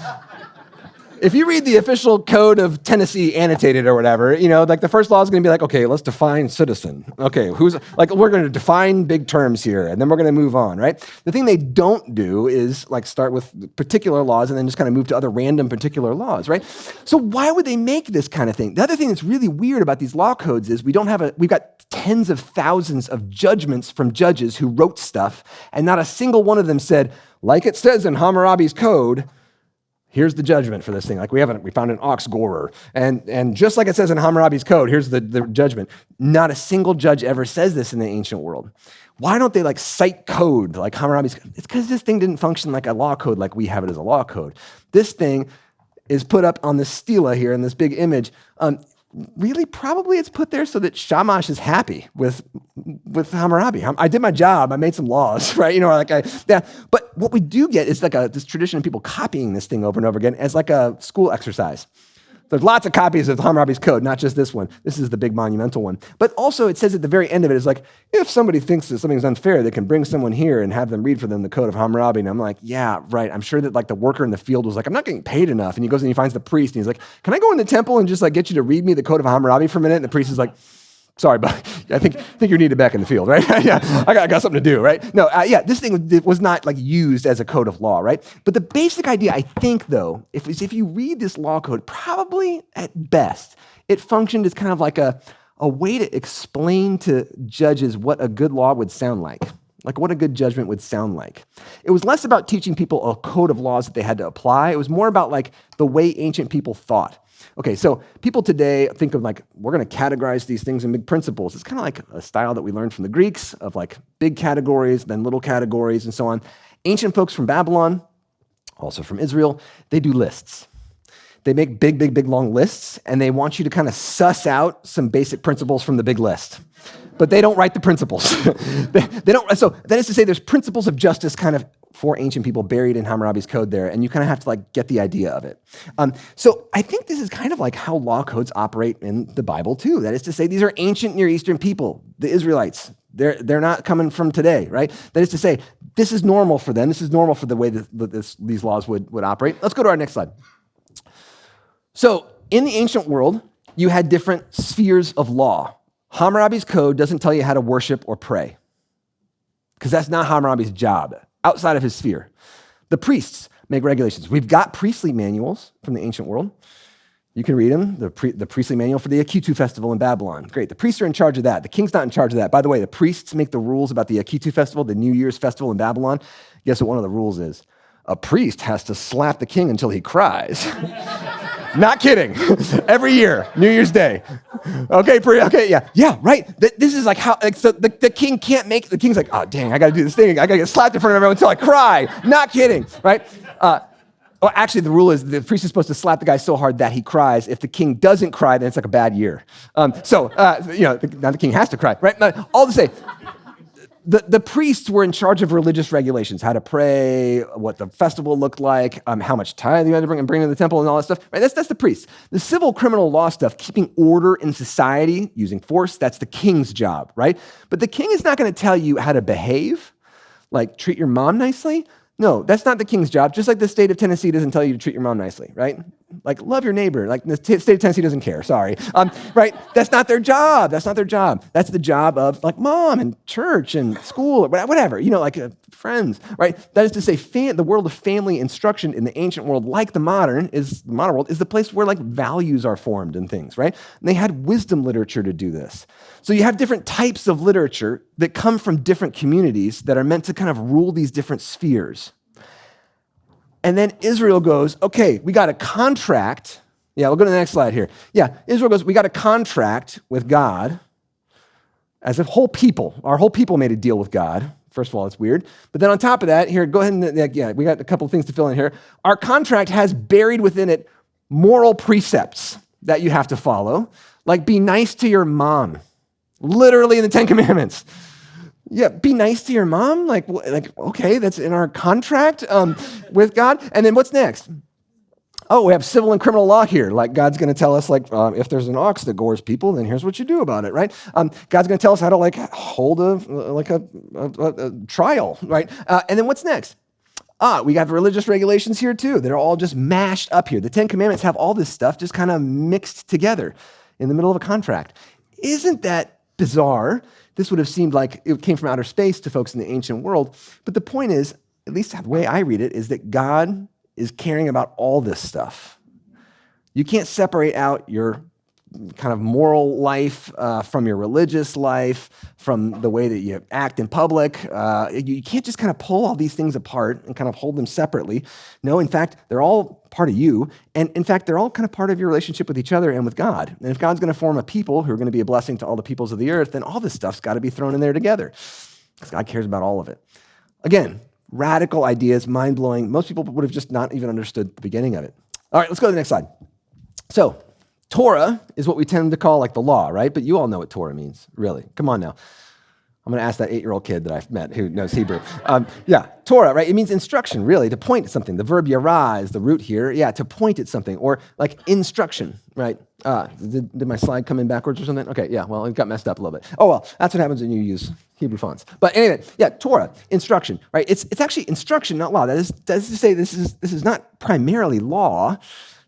If you read the official code of Tennessee annotated or whatever, like the first law is going to be like, okay, let's define citizen. Okay, we're going to define big terms here, and then we're going to move on, right? The thing they don't do is like start with particular laws and then just kind of move to other random particular laws, right? So why would they make this kind of thing? The other thing that's really weird about these law codes is we've got tens of thousands of judgments from judges who wrote stuff, and not a single one of them said, like it says in Hammurabis Code, here's the judgment for this thing. Like we found an ox gorer. And just like it says in Hammurabi's Code, here's the judgment. Not a single judge ever says this in the ancient world. Why don't they like cite code like Hammurabi's Code? It's because this thing didn't function like a law code like we have it as a law code. This thing is put up on this stela here in this big image. Really, probably it's put there so that Shamash is happy with Hammurabi. I did my job. I made some laws, right? But what we do get is like this tradition of people copying this thing over and over again as like a school exercise. There's lots of copies of Hammurabi's Code, not just this one. This is the big monumental one. But also it says at the very end of it is like, if somebody thinks that something's unfair, they can bring someone here and have them read for them the Code of Hammurabi. And I'm like, yeah, right. I'm sure that like the worker in the field was like, I'm not getting paid enough. And he goes and he finds the priest and he's like, can I go in the temple and just like get you to read me the Code of Hammurabi for a minute? And the priest is like, sorry, but I think you're needed back in the field, right? Yeah, I got something to do, right? No, this thing was not like used as a code of law, right? But the basic idea, I think, though, if you read this law code, probably at best, it functioned as kind of like a way to explain to judges what a good law would sound like what a good judgment would sound like. It was less about teaching people a code of laws that they had to apply. It was more about like the way ancient people thought. Okay, so people today think of like, we're going to categorize these things in big principles. It's kind of like a style that we learned from the Greeks of like big categories, then little categories, and so on. Ancient folks from Babylon, also from Israel, they do lists. They make big, big, big long lists, and they want you to kind of suss out some basic principles from the big list. But they don't write the principles. they don't. So that is to say, there's principles of justice kind of for ancient people buried in Hammurabis Code there, and you kind of have to like get the idea of it. So I think this is kind of like how law codes operate in the Bible too. That is to say, these are ancient Near Eastern people, the Israelites. They're not coming from today, right? That is to say, this is normal for them. This is normal for the way that these laws would operate. Let's go to our next slide. So in the ancient world, you had different spheres of law. Hammurabis Code doesn't tell you how to worship or pray, because that's not Hammurabis' job, outside of his sphere. The priests make regulations. We've got priestly manuals from the ancient world. You can read them, the priestly manual for the Akitu festival in Babylon. Great, the priests are in charge of that. The king's not in charge of that. By the way, the priests make the rules about the Akitu festival, the New Year's festival in Babylon. Guess what one of the rules is? A priest has to slap the king until he cries. Not kidding. Every year, New Year's Day. Okay, yeah, right. This is like how, like, so the king can't make, the king's like, oh, dang, I got to do this thing. I got to get slapped in front of everyone until I cry. Not kidding, right? Well, actually, the rule is the priest is supposed to slap the guy so hard that he cries. If the king doesn't cry, then it's like a bad year. Now the king has to cry, right? Now, all to say, the priests were in charge of religious regulations, how to pray, what the festival looked like, how much tithe you had to bring to the temple and all that stuff. Right? That's the priests. The civil criminal law stuff, keeping order in society, using force, that's the king's job, right? But the king is not going to tell you how to behave, like treat your mom nicely. No, that's not the king's job. Just like the state of Tennessee doesn't tell you to treat your mom nicely, right? Like, love your neighbor. Like, the state of Tennessee doesn't care, sorry. Right? That's not their job. That's not their job. That's the job of, like, mom and church and school or whatever, friends, right? That is to say, the world of family instruction in the ancient world, like the modern world, is the place where, like, values are formed and things, right? And they had wisdom literature to do this. So you have different types of literature that come from different communities that are meant to kind of rule these different spheres. And then Israel goes, okay, we got a contract. Yeah, we'll go to the next slide here. Yeah, Israel goes, we got a contract with God as a whole people. Our whole people made a deal with God. First of all, it's weird. But then on top of that, here, go ahead and, we got a couple of things to fill in here. Our contract has buried within it moral precepts that you have to follow, like be nice to your mom, literally in the Ten Commandments. Yeah, be nice to your mom? Like, okay, that's in our contract with God. And then what's next? Oh, we have civil and criminal law here. Like, God's going to tell us, like, if there's an ox that gores people, then here's what you do about it, right? God's going to tell us how to, like, hold a trial, right? And then what's next? We got religious regulations here, too. They're all just mashed up here. The Ten Commandments have all this stuff just kind of mixed together in the middle of a contract. Isn't that bizarre? This would have seemed like it came from outer space to folks in the ancient world. But the point is, at least the way I read it, is that God is caring about all this stuff. You can't separate out your kind of moral life from your religious life, from the way that you act in public. You can't just kind of pull all these things apart and kind of hold them separately. No, in fact, they're all part of you. And in fact, they're all kind of part of your relationship with each other and with God. And if God's going to form a people who are going to be a blessing to all the peoples of the earth, then all this stuff's got to be thrown in there together, because God cares about all of it. Again, radical ideas, mind-blowing. Most people would have just not even understood the beginning of it. All right, let's go to the next slide. So, Torah is what we tend to call like the law, right? But you all know what Torah means, really. Come on now. I'm going to ask that 8-year-old kid that I've met who knows Hebrew. Torah, right? It means instruction, really, to point at something. The verb yara is the root here. Yeah, to point at something, or like instruction, right? Did my slide come in backwards or something? Okay, yeah, well, it got messed up a little bit. Oh, well, that's what happens when you use Hebrew fonts. But anyway, yeah, Torah, instruction, right? It's actually instruction, not law. That is to say this is not primarily law.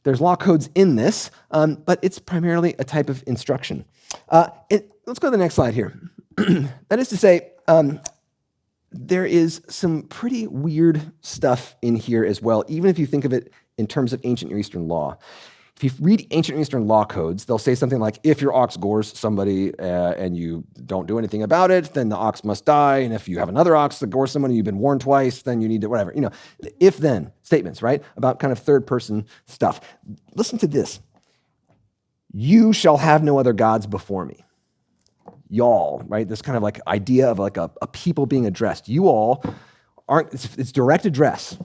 There's law codes in this, but it's primarily a type of instruction. Let's go to the next slide here. That is to say, there is some pretty weird stuff in here as well, even if you think of it in terms of ancient Near Eastern law. If you read ancient Near Eastern law codes, they'll say something like, if your ox gores somebody and you don't do anything about it, then the ox must die. And if you have another ox that gores someone and you've been warned twice, then you need to, whatever. If-then statements, right? About kind of third-person stuff. Listen to this. You shall have no other gods before me. Y'all, right? This kind of like idea of like a people being addressed. You all aren't, it's direct address.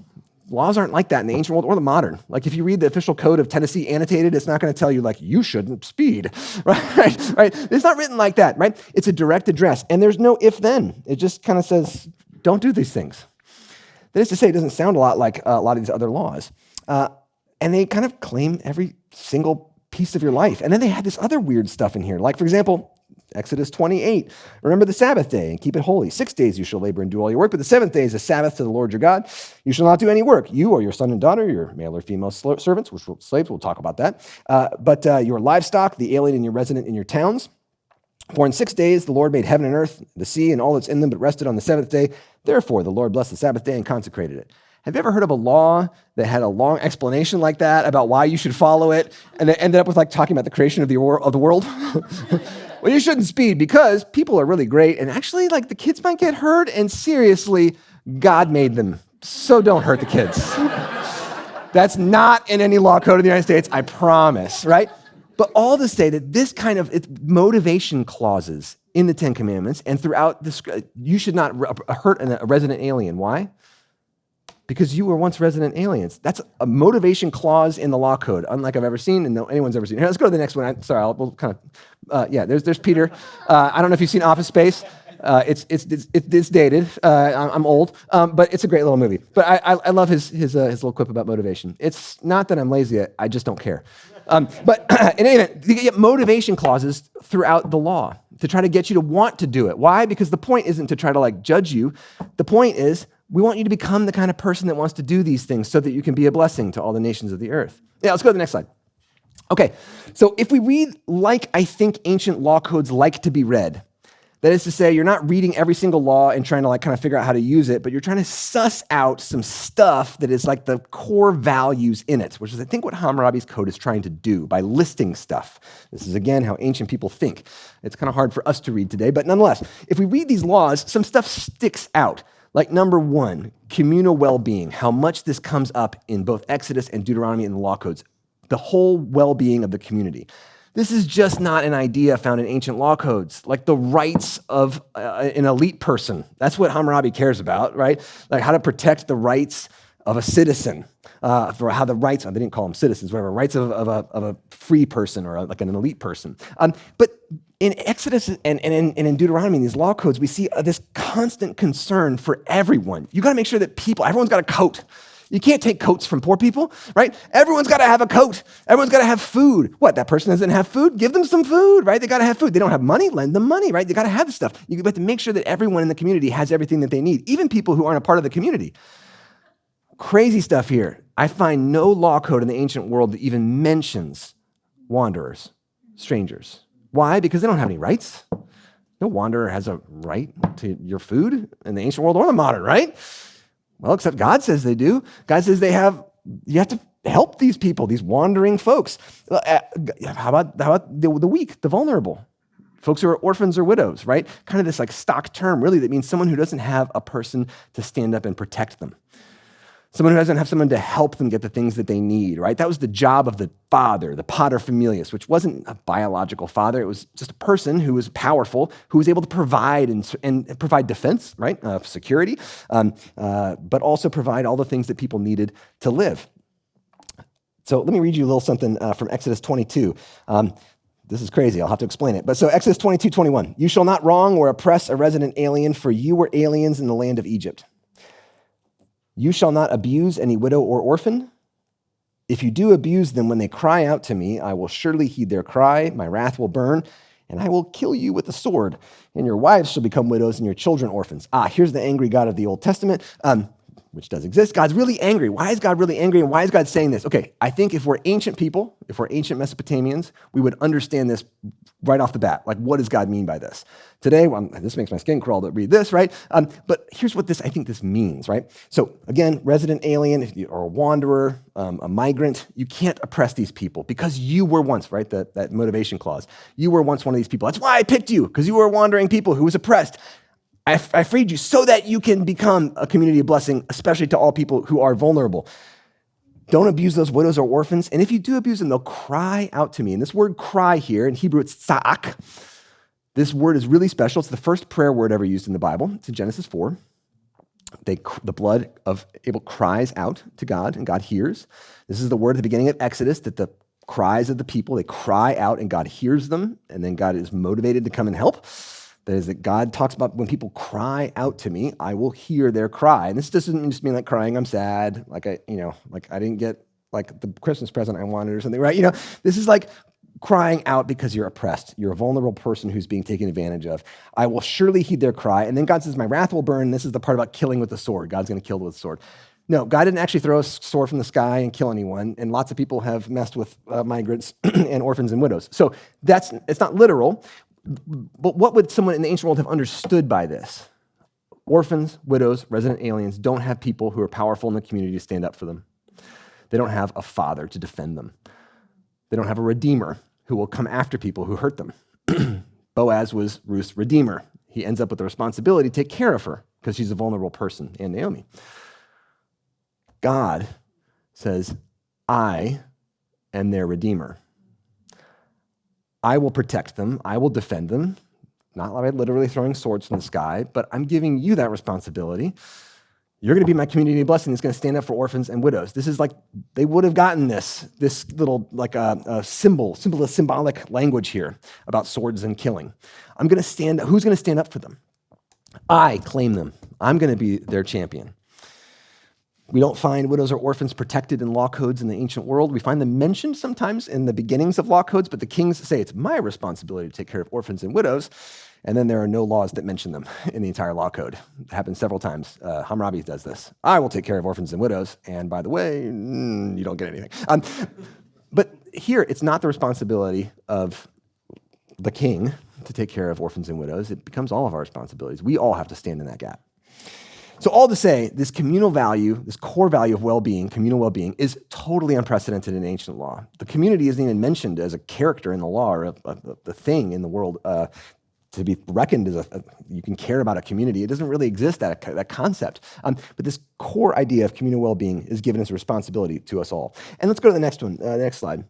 laws aren't like that in the ancient world or the modern. Like if you read the official code of Tennessee annotated, it's not going to tell you like, you shouldn't speed, right? It's not written like that, right? It's a direct address, and there's no if-then. It just kind of says, don't do these things. That is to say, it doesn't sound a lot like a lot of these other laws. And they kind of claim every single piece of your life. And then they had this other weird stuff in here. Like, for example, Exodus 28, remember the Sabbath day and keep it holy. 6 days you shall labor and do all your work, but the seventh day is a Sabbath to the Lord your God. You shall not do any work. You or your son and daughter, your male or female servants, slaves, we'll talk about that. But your livestock, the alien and your resident in your towns. For in 6 days the Lord made heaven and earth, the sea and all that's in them, but rested on the seventh day. Therefore the Lord blessed the Sabbath day and consecrated it. Have you ever heard of a law that had a long explanation like that about why you should follow it, and it ended up with like talking about the creation of the world? Well, you shouldn't speed because people are really great, and actually, like the kids might get hurt, and seriously, God made them, so don't hurt the kids. That's not in any law code of the United States, I promise, right? But all to say that this kind of motivation clauses in the Ten Commandments and throughout this, you should not hurt a resident alien. Why? Because you were once resident aliens. That's a motivation clause in the law code, unlike I've ever seen and no anyone's ever seen. Here, let's go to the next one. We'll kind of, there's Peter. I don't know if you've seen Office Space. It's dated. I'm old, but it's a great little movie. But I love his little quip about motivation. It's not that I'm lazy, I just don't care. But in any event, you get motivation clauses throughout the law to try to get you to want to do it. Why? Because the point isn't to try to like judge you. The point is, we want you to become the kind of person that wants to do these things so that you can be a blessing to all the nations of the earth. Yeah, let's go to the next slide. Okay, so if we read like I think ancient law codes like to be read, that is to say, you're not reading every single law and trying to like kind of figure out how to use it, but you're trying to suss out some stuff that is like the core values in it, which is I think what Hammurabis Code is trying to do by listing stuff. This is again how ancient people think. It's kind of hard for us to read today, but nonetheless, if we read these laws, some stuff sticks out. Like number one, communal well-being, how much this comes up in both Exodus and Deuteronomy and the law codes, the whole well-being of the community. This is just not an idea found in ancient law codes, like the rights of an elite person. That's what Hammurabi cares about, right? Like how to protect the rights of a citizen, for how the rights, they didn't call them citizens, whatever, rights of a free person or like an elite person. But in Exodus and in Deuteronomy, in these law codes, we see this constant concern for everyone. You got to make sure that everyone's got a coat. You can't take coats from poor people, right? Everyone's got to have a coat. Everyone's got to have food. What, that person doesn't have food? Give them some food, right? They got to have food. They don't have money? Lend them money, right? They got to have the stuff. You have to make sure that everyone in the community has everything that they need, even people who aren't a part of the community. Crazy stuff here. I find no law code in the ancient world that even mentions wanderers, strangers. Why? Because they don't have any rights. No wanderer has a right to your food in the ancient world or the modern, right? Well, except God says they do. God says you have to help these people, these wandering folks. How about the weak, the vulnerable? Folks who are orphans or widows, right? Kind of this like stock term, really, that means someone who doesn't have a person to stand up and protect them. Someone who doesn't have someone to help them get the things that they need, right? That was the job of the father, the paterfamilias, which wasn't a biological father. It was just a person who was powerful, who was able to provide and provide defense, right? Security, but also provide all the things that people needed to live. So let me read you a little something from Exodus 22. This is crazy. I'll have to explain it. But so Exodus 22:21. You shall not wrong or oppress a resident alien, for you were aliens in the land of Egypt. You shall not abuse any widow or orphan. If you do abuse them when they cry out to me, I will surely heed their cry. My wrath will burn, and I will kill you with the sword. And your wives shall become widows and your children orphans. Here's the angry God of the Old Testament, which does exist. God's really angry. Why is God really angry, and why is God saying this? Okay, I think if we're ancient people, if we're ancient Mesopotamians, we would understand this right off the bat. Like, what does God mean by this? Today, this makes my skin crawl to read this, right? But here's what I think this means, right? So again, resident alien, or a wanderer, a migrant, you can't oppress these people because you were once, right? That motivation clause. You were once one of these people. That's why I picked you, because you were a wandering people who was oppressed. I freed you so that you can become a community of blessing, especially to all people who are vulnerable. Don't abuse those widows or orphans. And if you do abuse them, they'll cry out to me. And this word cry here, in Hebrew, it's tza'ak. This word is really special. It's the first prayer word ever used in the Bible. It's in Genesis 4. The blood of Abel cries out to God, and God hears. This is the word at the beginning of Exodus, that the cries of the people, they cry out, and God hears them, and then God is motivated to come and help. That is, that God talks about when people cry out to me, I will hear their cry. And this doesn't just mean like crying, I'm sad, like I didn't get like the Christmas present I wanted or something, right? This is like crying out because you're oppressed. You're a vulnerable person who's being taken advantage of. I will surely heed their cry. And then God says, my wrath will burn. This is the part about killing with the sword. God's going to kill with the sword. No, God didn't actually throw a sword from the sky and kill anyone. And lots of people have messed with migrants and orphans and widows. So it's not literal. But what would someone in the ancient world have understood by this? Orphans, widows, resident aliens don't have people who are powerful in the community to stand up for them. They don't have a father to defend them. They don't have a redeemer who will come after people who hurt them. Boaz was Ruth's redeemer. He ends up with the responsibility to take care of her because she's a vulnerable person, and Naomi. God says, I am their redeemer. I will protect them. I will defend them. Not like literally throwing swords from the sky, but I'm giving you that responsibility. You're going to be my community blessing that's going to stand up for orphans and widows. This is like, they would have gotten this little like a symbolic language here about swords and killing. I'm going to stand up. Who's going to stand up for them? I claim them. I'm going to be their champion. We don't find widows or orphans protected in law codes in the ancient world. We find them mentioned sometimes in the beginnings of law codes, but the kings say it's my responsibility to take care of orphans and widows. And then there are no laws that mention them in the entire law code. It happens several times. Hammurabis does this. I will take care of orphans and widows. And by the way, you don't get anything. But here, it's not the responsibility of the king to take care of orphans and widows. It becomes all of our responsibilities. We all have to stand in that gap. So all to say, this communal value, this core value of well-being, communal well-being, is totally unprecedented in ancient law. The community isn't even mentioned as a character in the law or a thing in the world to be reckoned as you can care about a community. It doesn't really exist, that concept. But this core idea of communal well-being is given as a responsibility to us all. And let's go to the next one, next slide.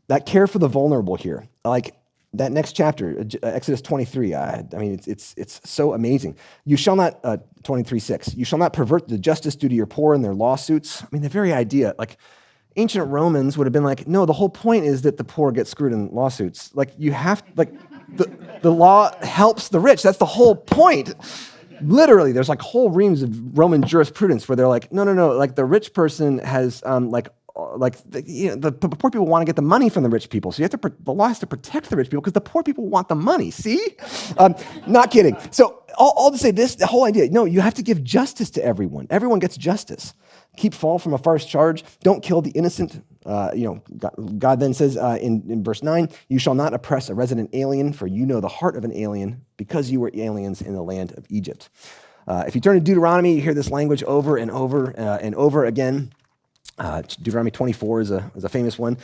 That care for the vulnerable here. Like that next chapter, Exodus 23, it's so amazing. You shall not, 23:6, you shall not pervert the justice due to your poor in their lawsuits. I mean, the very idea, like ancient Romans would have been like, no, the whole point is that the poor get screwed in lawsuits. Like you have, like the law helps the rich. That's the whole point. Literally, there's like whole reams of Roman jurisprudence where they're like, no, like the rich person has the poor people want to get the money from the rich people. So the law has to protect the rich people because the poor people want the money. See? Not kidding. So all to say this, the whole idea, no, you have to give justice to everyone. Everyone gets justice. Keep fall from a false charge. Don't kill the innocent. God then says in verse 9, you shall not oppress a resident alien, for you know the heart of an alien because you were aliens in the land of Egypt. If you turn to Deuteronomy, you hear this language over and over and over again. Deuteronomy 24 is a famous one.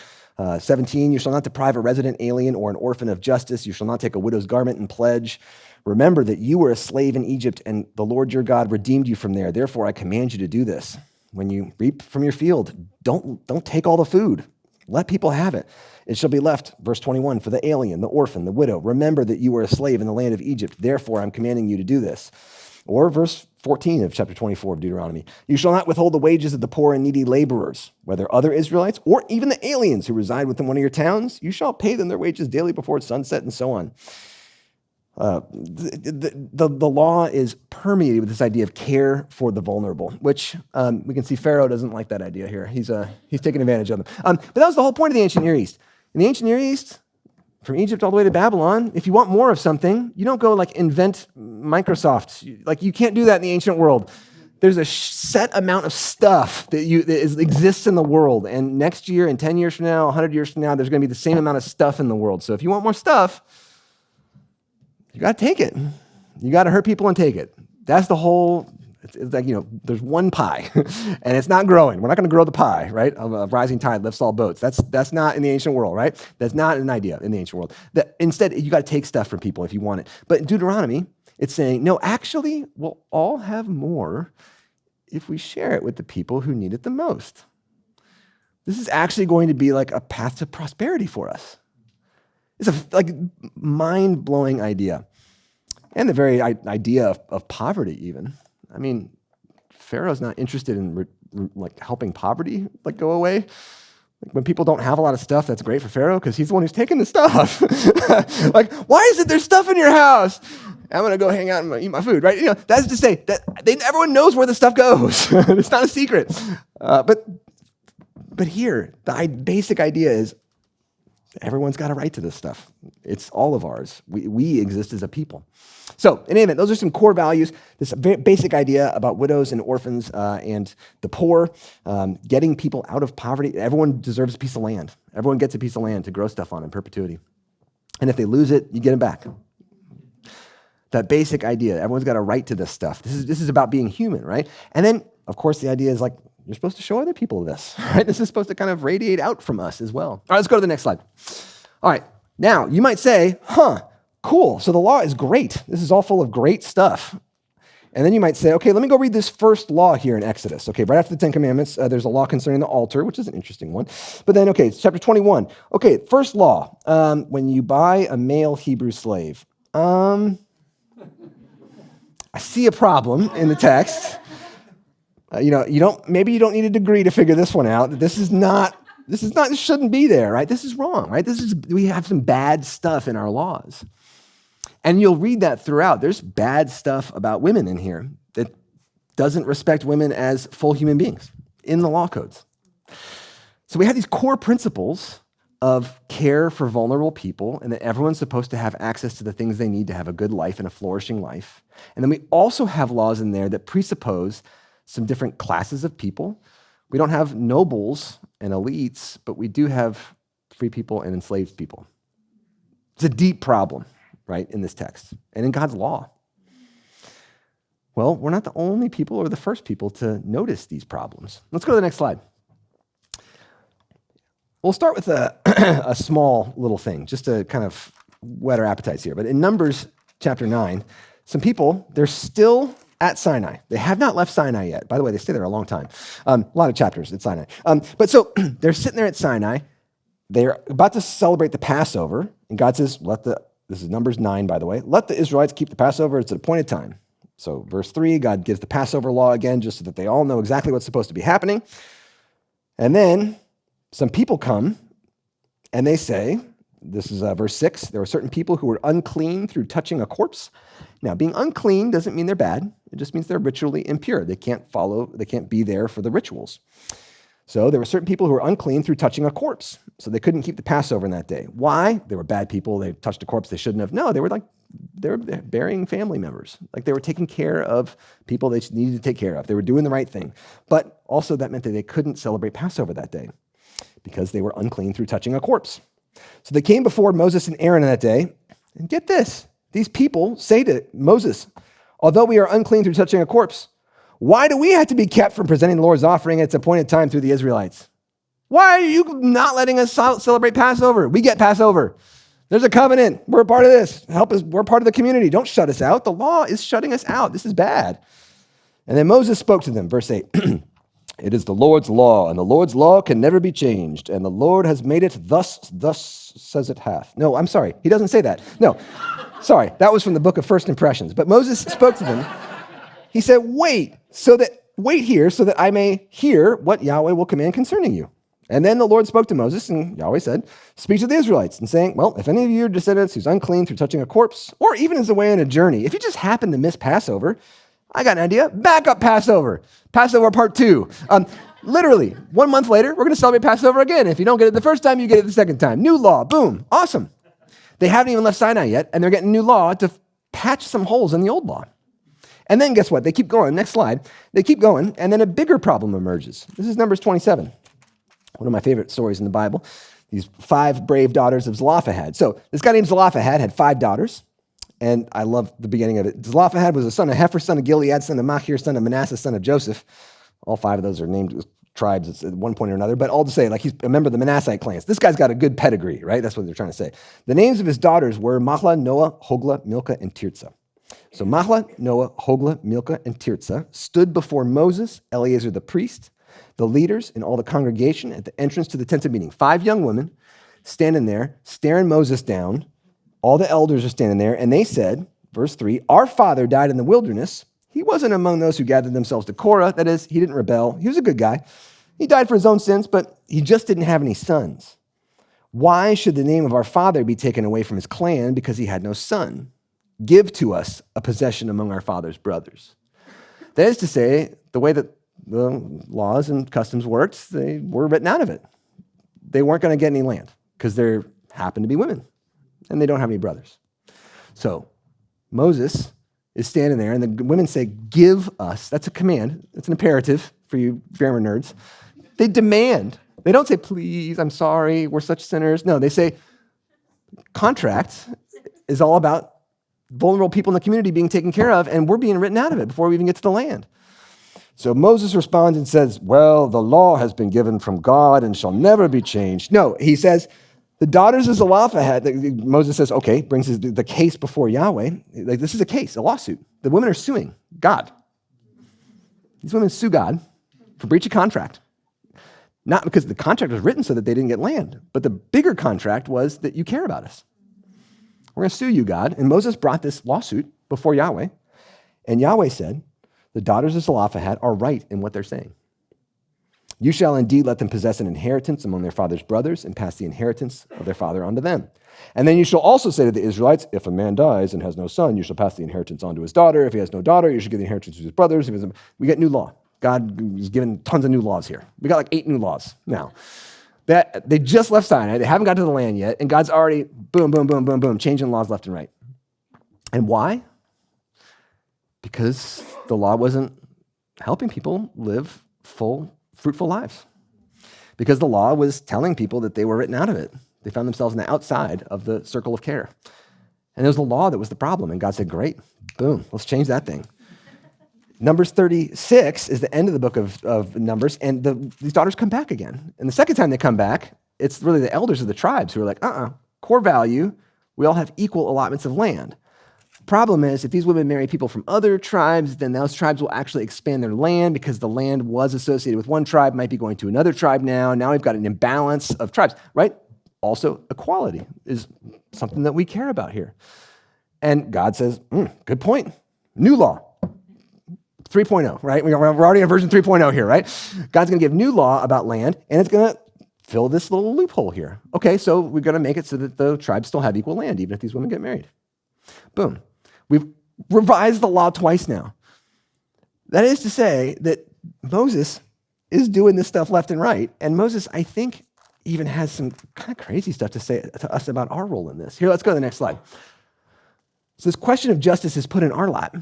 17, you shall not deprive a resident alien or an orphan of justice. You shall not take a widow's garment in pledge. Remember that you were a slave in Egypt, and the Lord your God redeemed you from there. Therefore, I command you to do this. When you reap from your field, don't take all the food. Let people have it. It shall be left, verse 21, for the alien, the orphan, the widow. Remember that you were a slave in the land of Egypt. Therefore, I'm commanding you to do this. Or verse 14 of chapter 24 of Deuteronomy. You shall not withhold the wages of the poor and needy laborers, whether other Israelites or even the aliens who reside within one of your towns. You shall pay them their wages daily before sunset, and so on. The law is permeated with this idea of care for the vulnerable, which we can see Pharaoh doesn't like that idea here. He's taking advantage of them. But that was the whole point of the ancient Near East. In the ancient Near East, from Egypt all the way to Babylon, if you want more of something, you don't go like invent Microsoft. Like you can't do that in the ancient world. There's a set amount of stuff that exists in the world. And next year and 10 years from now, 100 years from now, there's going to be the same amount of stuff in the world. So if you want more stuff, you got to take it. You got to hurt people and take it. That's the whole, it's like, there's one pie and it's not growing. We're not going to grow the pie, right? A rising tide lifts all boats. That's not in the ancient world, right? That's not an idea in the ancient world. Instead, you got to take stuff from people if you want it. But in Deuteronomy, it's saying, no, actually, we'll all have more if we share it with the people who need it the most. This is actually going to be like a path to prosperity for us. It's a mind-blowing idea. And the very idea of poverty even. I mean, Pharaoh's not interested in like helping poverty like go away. Like when people don't have a lot of stuff, that's great for Pharaoh because he's the one who's taking the stuff. Like, why is it there's stuff in your house? I'm going to go hang out and eat my food, right? You know, that's to say that everyone knows where the stuff goes. It's not a secret. But here, the basic idea is everyone's got a right to this stuff. It's all of ours. We exist as a people. So, in any event, those are some core values. This basic idea about widows and orphans and the poor, getting people out of poverty. Everyone deserves a piece of land. Everyone gets a piece of land to grow stuff on in perpetuity. And if they lose it, you get them back. That basic idea. Everyone's got a right to this stuff. This is about being human, right? And then, of course, the idea is like, you're supposed to show other people this, right? This is supposed to kind of radiate out from us as well. All right, let's go to the next slide. All right, now you might say, cool, so the law is great. This is all full of great stuff. And then you might say, okay, let me go read this first law here in Exodus. Okay, right after the Ten Commandments, there's a law concerning the altar, which is an interesting one. But then, okay, it's chapter 21. Okay, first law, when you buy a male Hebrew slave. I see a problem in the text. Maybe you don't need a degree to figure this one out. This shouldn't be there, right? This is wrong, right? We have some bad stuff in our laws. And you'll read that throughout. There's bad stuff about women in here that doesn't respect women as full human beings in the law codes. So we have these core principles of care for vulnerable people and that everyone's supposed to have access to the things they need to have a good life and a flourishing life. And then we also have laws in there that presuppose some different classes of people. We don't have nobles and elites, but we do have free people and enslaved people. It's a deep problem, right, in this text and in God's law. Well, we're not the only people or the first people to notice these problems. Let's go to the next slide. We'll start with a small little thing, just to kind of whet our appetites here. But in Numbers chapter 9, some people, they're still at Sinai. They have not left Sinai yet. By the way, they stay there a long time. A lot of chapters at Sinai. But so they're sitting there at Sinai. They're about to celebrate the Passover. And God says, this is Numbers 9, by the way, let the Israelites keep the Passover. It's an appointed time. So verse 3, God gives the Passover law again, just so that they all know exactly what's supposed to be happening. And then some people come and they say, this is verse 6, there were certain people who were unclean through touching a corpse. Now, being unclean doesn't mean they're bad. It just means they're ritually impure. They can't be there for the rituals. So there were certain people who were unclean through touching a corpse. So they couldn't keep the Passover in that day. Why? They were bad people. They touched a corpse they shouldn't have. No, they were burying family members. Like they were taking care of people they needed to take care of. They were doing the right thing. But also that meant that they couldn't celebrate Passover that day because they were unclean through touching a corpse. So they came before Moses and Aaron on that day. And get this. These people say to Moses, although we are unclean through touching a corpse, why do we have to be kept from presenting the Lord's offering at its appointed time through the Israelites? Why are you not letting us celebrate Passover? We get Passover. There's a covenant. We're a part of this. Help us. We're part of the community. Don't shut us out. The law is shutting us out. This is bad. And then Moses spoke to them, verse 8. It is the Lord's law, and the Lord's law can never be changed. And the Lord has made it thus says it hath. No, I'm sorry. He doesn't say that. No, sorry. That was from the book of First Impressions. But Moses spoke to them. He said, wait here so that I may hear what Yahweh will command concerning you. And then the Lord spoke to Moses, and Yahweh said, speak to the Israelites, and saying, well, if any of your descendants who's unclean through touching a corpse, or even as away on a journey, if you just happen to miss Passover, I got an idea. Back up Passover. Passover part 2. Literally, 1 month later, we're going to celebrate Passover again. If you don't get it the first time, you get it the second time. New law. Boom. Awesome. They haven't even left Sinai yet, and they're getting new law to patch some holes in the old law. And then guess what? They keep going. Next slide. They keep going, and then a bigger problem emerges. This is Numbers 27. One of my favorite stories in the Bible. These 5 brave daughters of Zalafa. So this guy named Zalafa had 5 daughters. And I love the beginning of it. Zalafa was a son of Hefer, son of Gilead, son of Machir, son of Manasseh, son of Joseph. All 5 of those are named tribes at one point or another. But all to say, like he's a member of the Manassite clans. This guy's got a good pedigree, right? That's what they're trying to say. The names of his daughters were Mahlah, Noah, Hoglah, Milcah, and Tirzah. So Mahlah, Noah, Hoglah, Milcah, and Tirzah stood before Moses, Eleazar the priest, the leaders, and all the congregation at the entrance to the tent of meeting. 5 young women standing there, staring Moses down. All the elders are standing there, and they said, verse 3, our father died in the wilderness. He wasn't among those who gathered themselves to Korah. That is, he didn't rebel. He was a good guy. He died for his own sins, but he just didn't have any sons. Why should the name of our father be taken away from his clan because he had no son? Give to us a possession among our father's brothers. That is to say, the way that the laws and customs worked, they were written out of it. They weren't going to get any land because there happened to be women, and they don't have any brothers. So Moses is standing there, and the women say, give us. That's a command. It's an imperative for you grammar nerds. They demand. They don't say, please, I'm sorry, we're such sinners. No, they say, contract is all about vulnerable people in the community being taken care of, and we're being written out of it before we even get to the land. So Moses responds and says, well, the law has been given from God and shall never be changed. No, he says, the daughters of Zalafa had, Moses says, okay, brings the case before Yahweh. Like, this is a case, a lawsuit. The women are suing God. These women sue God for breach of contract. Not because the contract was written so that they didn't get land, but the bigger contract was that you care about us. We're going to sue you, God. And Moses brought this lawsuit before Yahweh. And Yahweh said, the daughters of Zelophehad are right in what they're saying. You shall indeed let them possess an inheritance among their father's brothers and pass the inheritance of their father on to them. And then you shall also say to the Israelites, if a man dies and has no son, you shall pass the inheritance on to his daughter. If he has no daughter, you shall give the inheritance to his brothers. We get new law. God is giving tons of new laws here. We got like 8 new laws now. That they just left Sinai. They haven't got to the land yet. And God's already boom, boom, boom, boom, boom, changing laws left and right. And why? Because the law wasn't helping people live full, fruitful lives. Because the law was telling people that they were written out of it. They found themselves on the outside of the circle of care. And it was the law that was the problem. And God said, great, boom, let's change that thing. Numbers 36 is the end of the book of Numbers, and these daughters come back again. And the second time they come back, it's really the elders of the tribes who are like, core value, we all have equal allotments of land. Problem is, if these women marry people from other tribes, then those tribes will actually expand their land because the land was associated with one tribe, might be going to another tribe now. Now we've got an imbalance of tribes, right? Also, equality is something that we care about here. And God says, good point. New law. 3.0, right? We're already in version 3.0 here, right? God's going to give new law about land, and it's going to fill this little loophole here. Okay, so we're going to make it so that the tribes still have equal land, even if these women get married. Boom. We've revised the law twice now. That is to say that Moses is doing this stuff left and right, and Moses, I think, even has some kind of crazy stuff to say to us about our role in this. Here, let's go to the next slide. So this question of justice is put in our lap.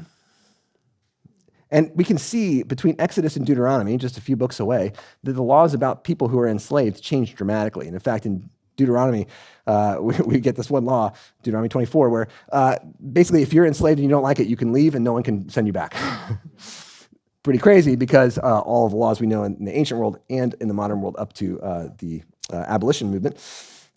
And we can see between Exodus and Deuteronomy, just a few books away, that the laws about people who are enslaved changed dramatically. And in fact, in Deuteronomy, we get this one law, Deuteronomy 24, where basically if you're enslaved and you don't like it, you can leave and no one can send you back. Pretty crazy because all of the laws we know in the ancient world and in the modern world up to the abolition movement,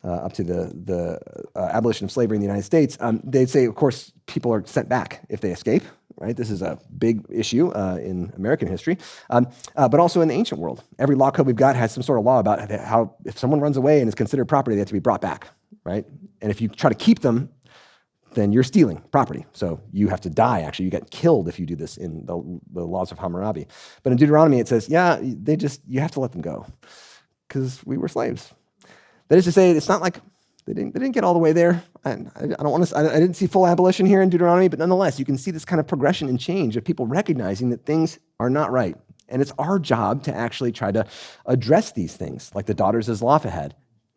up to the abolition of slavery in the United States, they'd say, of course, people are sent back if they escape. Right? This is a big issue in American history, but also in the ancient world. Every law code we've got has some sort of law about how if someone runs away and is considered property, they have to be brought back, right? And if you try to keep them, then you're stealing property. So you have to die, actually. You get killed if you do this in the laws of Hammurabi. But in Deuteronomy, it says, yeah, you have to let them go because we were slaves. That is to say, it's not like they didn't get all the way there. I didn't see full abolition here in Deuteronomy, but nonetheless, you can see this kind of progression and change of people recognizing that things are not right. And it's our job to actually try to address these things, like the daughters of Zelophehad.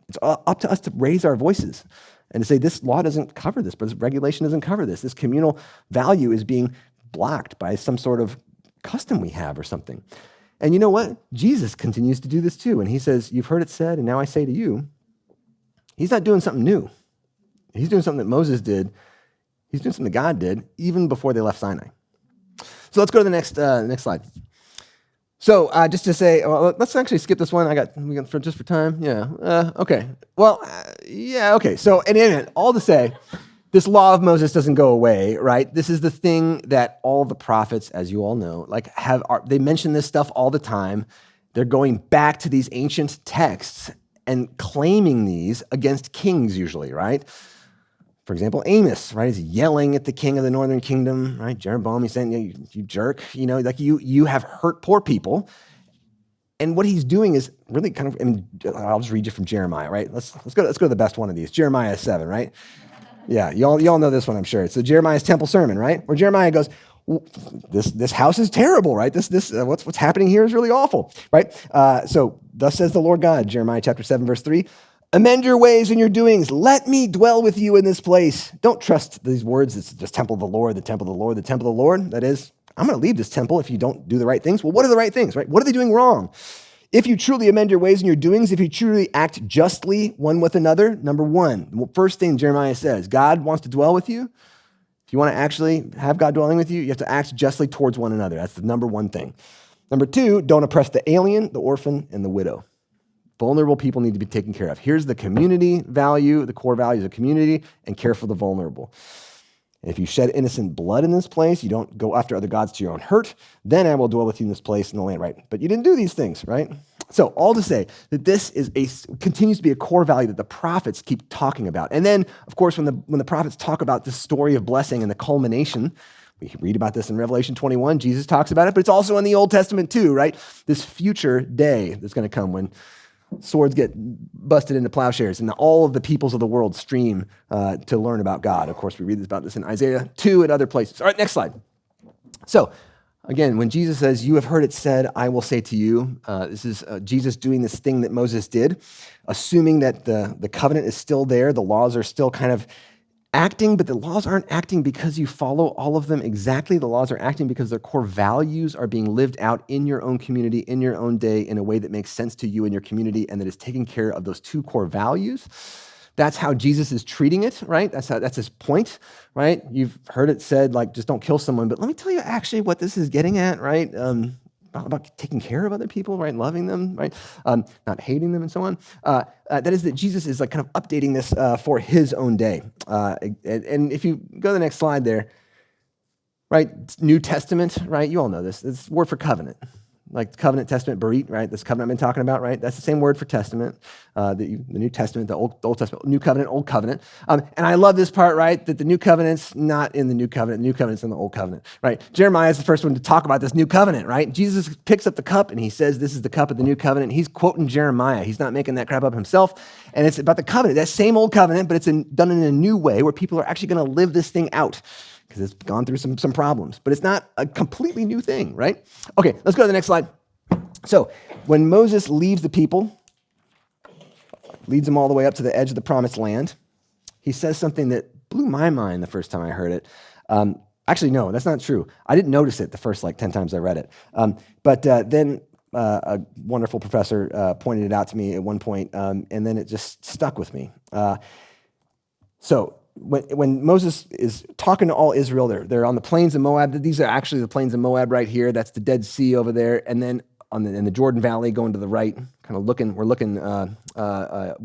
It's up to us to raise our voices and to say, this law doesn't cover this, but this regulation doesn't cover this. This communal value is being blocked by some sort of custom we have or something. And you know what? Jesus continues to do this too. And he says, you've heard it said, and now I say to you. He's not doing something new. He's doing something that Moses did. He's doing something that God did even before they left Sinai. So let's go to the next slide. So just to say, well, let's actually skip this one. We got just for time. Yeah. Okay. Well, yeah. Okay. So in any event, all to say, this law of Moses doesn't go away, right? This is the thing that all the prophets, as you all know, they mention this stuff all the time. They're going back to these ancient texts and claiming these against kings usually, right? For example, Amos, right? He's yelling at the king of the northern kingdom, right? Jeroboam, he's saying, you jerk, like you have hurt poor people. And what he's doing is really kind of, I'll just read you from Jeremiah, right? Let's go to the best one of these, Jeremiah 7, right? Yeah, y'all know this one, I'm sure. It's the Jeremiah's temple sermon, right? Where Jeremiah goes, this house is terrible, right? What's happening here is really awful, right? So thus says the Lord God, Jeremiah chapter 7, verse 3, amend your ways and your doings. Let me dwell with you in this place. Don't trust these words. It's just temple of the Lord, the temple of the Lord, the temple of the Lord. That is, I'm going to leave this temple if you don't do the right things. Well, what are the right things, right? What are they doing wrong? If you truly amend your ways and your doings, if you truly act justly one with another, number one, the first thing Jeremiah says, God wants to dwell with you. If you want to actually have God dwelling with you, you have to act justly towards one another. That's the number one thing. Number two, don't oppress the alien, the orphan, and the widow. Vulnerable people need to be taken care of. Here's the community value, the core values of community, and care for the vulnerable. And if you shed innocent blood in this place, you don't go after other gods to your own hurt, then I will dwell with you in this place in the land, right? But you didn't do these things, right? So all to say that this continues to be a core value that the prophets keep talking about. And then, of course, when the prophets talk about this story of blessing and the culmination, we read about this in Revelation 21, Jesus talks about it, but it's also in the Old Testament too, right? This future day that's going to come when swords get busted into plowshares and all of the peoples of the world stream to learn about God. Of course, we read about this in Isaiah 2 and other places. All right, next slide. So again, when Jesus says, you have heard it said, I will say to you, this is Jesus doing this thing that Moses did, assuming that the covenant is still there, the laws are still kind of acting, but the laws aren't acting because you follow all of them exactly. The laws are acting because their core values are being lived out in your own community, in your own day, in a way that makes sense to you and your community, and that is taking care of those two core values. That's how Jesus is treating it, right? That's his point, right? You've heard it said, like, just don't kill someone, but let me tell you actually what this is getting at, right? About taking care of other people, right? Loving them, right? Not hating them and so on. That is that Jesus is like kind of updating this for his own day. And if you go to the next slide there, right? New Testament, right? You all know this. It's word for covenant. Like covenant, testament, Burit, right? This covenant I've been talking about, right? That's the same word for testament, the New Testament, the Old Testament, New Covenant, Old Covenant. And I love this part, right? That the New Covenant's not in the New Covenant. The New Covenant's in the Old Covenant, right? Jeremiah is the first one to talk about this New Covenant, right? Jesus picks up the cup and he says, this is the cup of the New Covenant. He's quoting Jeremiah. He's not making that crap up himself. And it's about the covenant, that same old covenant, but it's done in a new way where people are actually going to live this thing out because it's gone through some problems. But it's not a completely new thing, right? Okay, let's go to the next slide. So when Moses leaves the people, leads them all the way up to the edge of the promised land, he says something that blew my mind the first time I heard it. Actually, no, that's not true. I didn't notice it the first 10 times I read it. But then a wonderful professor pointed it out to me at one point, and then it just stuck with me. So when Moses is talking to all Israel, they're on the plains of Moab. These are actually the plains of Moab right here. That's the Dead Sea over there. And then in the Jordan Valley, going to the right, we're looking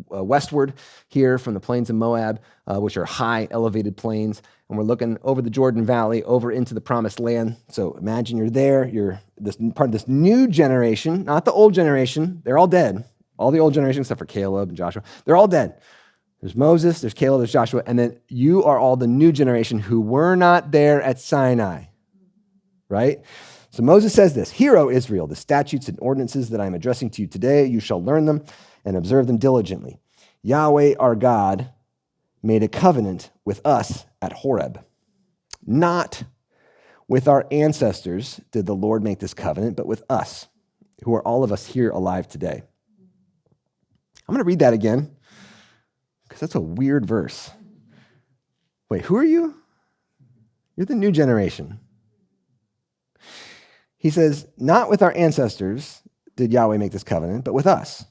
westward here from the plains of Moab, which are high, elevated plains, and we're looking over the Jordan Valley, over into the Promised Land. So imagine you're there, you're part of this new generation, not the old generation. They're all dead. All the old generation, except for Caleb and Joshua, they're all dead. There's Moses, there's Caleb, there's Joshua, and then you are all the new generation who were not there at Sinai, right? So Moses says this, hear, O Israel, the statutes and ordinances that I am addressing to you today, you shall learn them and observe them diligently. Yahweh, our God, made a covenant with us at Horeb. Not with our ancestors did the Lord make this covenant, but with us, who are all of us here alive today. I'm going to read that again, because that's a weird verse. Wait, who are you? You're the new generation. He says, not with our ancestors did Yahweh make this covenant, but with us,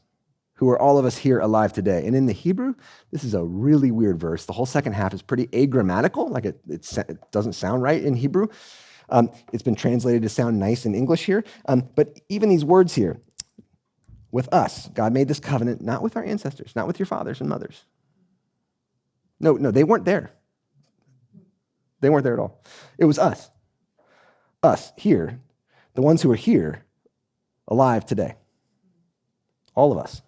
who are all of us here alive today. And in the Hebrew, this is a really weird verse. The whole second half is pretty agrammatical, like it doesn't sound right in Hebrew. It's been translated to sound nice in English here. But even these words here, with us, God made this covenant, not with our ancestors, not with your fathers and mothers. No, they weren't there. They weren't there at all. It was us. Us, here. The ones who are here, alive today. All of us.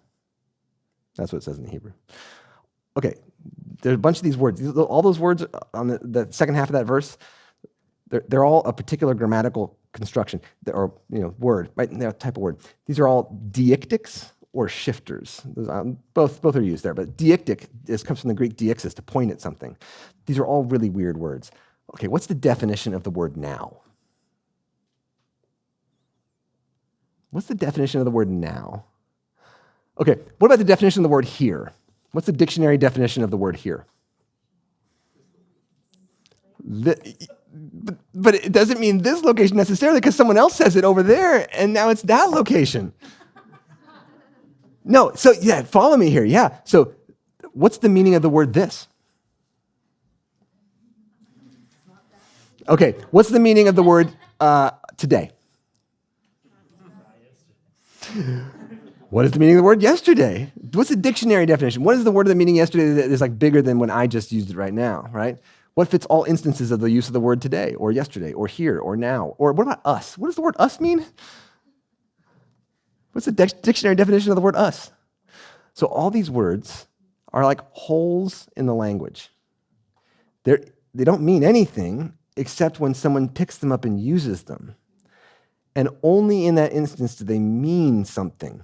That's what it says in the Hebrew. Okay, there's a bunch of these words. All those words on the second half of that verse, they're all a particular grammatical construction, or word, right? Type of word. These are all deictics or shifters. Both are used there, but deictic comes from the Greek deixis, to point at something. These are all really weird words. Okay, what's the definition of the word now? What's the definition of the word now? Okay, what about the definition of the word here? What's the dictionary definition of the word here? But it doesn't mean this location necessarily, because someone else says it over there, and now it's that location. No, so yeah, follow me here. Yeah, so what's the meaning of the word this? Okay, what's the meaning of the word today? What is the meaning of the word yesterday? What's the dictionary definition? What is the word of the meaning yesterday that is like bigger than when I just used it right now, right? What fits all instances of the use of the word today, or yesterday, or here, or now? Or what about us? What does the word us mean? What's the dictionary definition of the word us? So all these words are like holes in the language. They don't mean anything except when someone picks them up and uses them. And only in that instance do they mean something.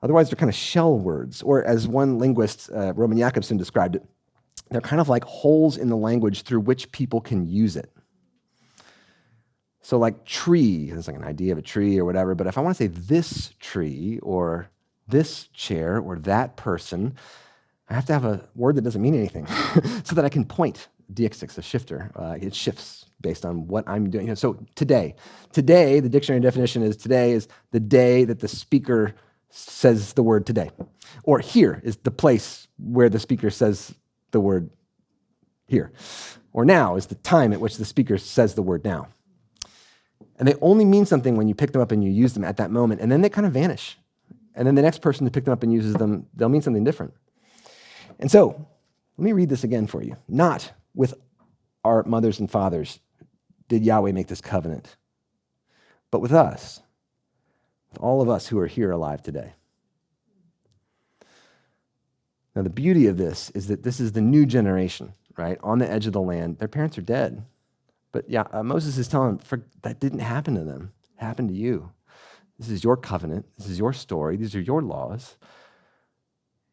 Otherwise, they're kind of shell words. Or as one linguist, Roman Jakobson, described it, they're kind of like holes in the language through which people can use it. So like tree, it's like an idea of a tree or whatever, but if I want to say this tree or this chair or that person, I have to have a word that doesn't mean anything so that I can point. Deixis, a shifter. It shifts based on what I'm doing. So today, the dictionary definition is today is the day that the speaker says the word today. Or here is the place where the speaker says the word here. Or now is the time at which the speaker says the word now. And they only mean something when you pick them up and you use them at that moment, and then they kind of vanish. And then the next person to pick them up and uses them, they'll mean something different. And so, let me read this again for you. Not with our mothers and fathers did Yahweh make this covenant, but with us, with all of us who are here alive today. Now, the beauty of this is that this is the new generation, right? On the edge of the land. Their parents are dead. But yeah, Moses is telling them, that didn't happen to them. It happened to you. This is your covenant. This is your story. These are your laws.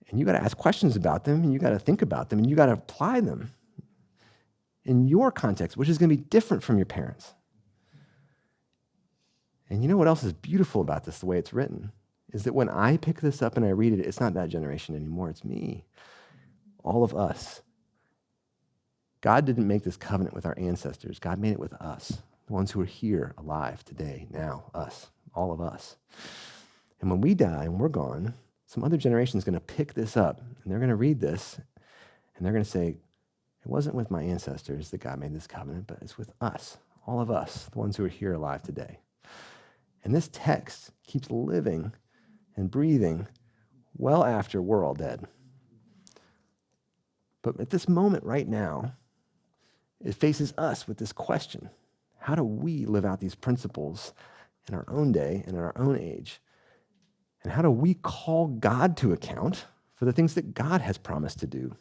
And you got to ask questions about them, and you got to think about them, and you got to apply them in your context, which is going to be different from your parents. And you know what else is beautiful about this, the way it's written, is that when I pick this up and I read it, it's not that generation anymore, it's me. All of us. God didn't make this covenant with our ancestors. God made it with us, the ones who are here, alive today, now, us, all of us. And when we die and we're gone, some other generation is going to pick this up, and they're going to read this, and they're going to say, it wasn't with my ancestors that God made this covenant, but it's with us, all of us, the ones who are here alive today. And this text keeps living and breathing well after we're all dead. But at this moment right now, it faces us with this question. How do we live out these principles in our own day and in our own age? And how do we call God to account for the things that God has promised to do?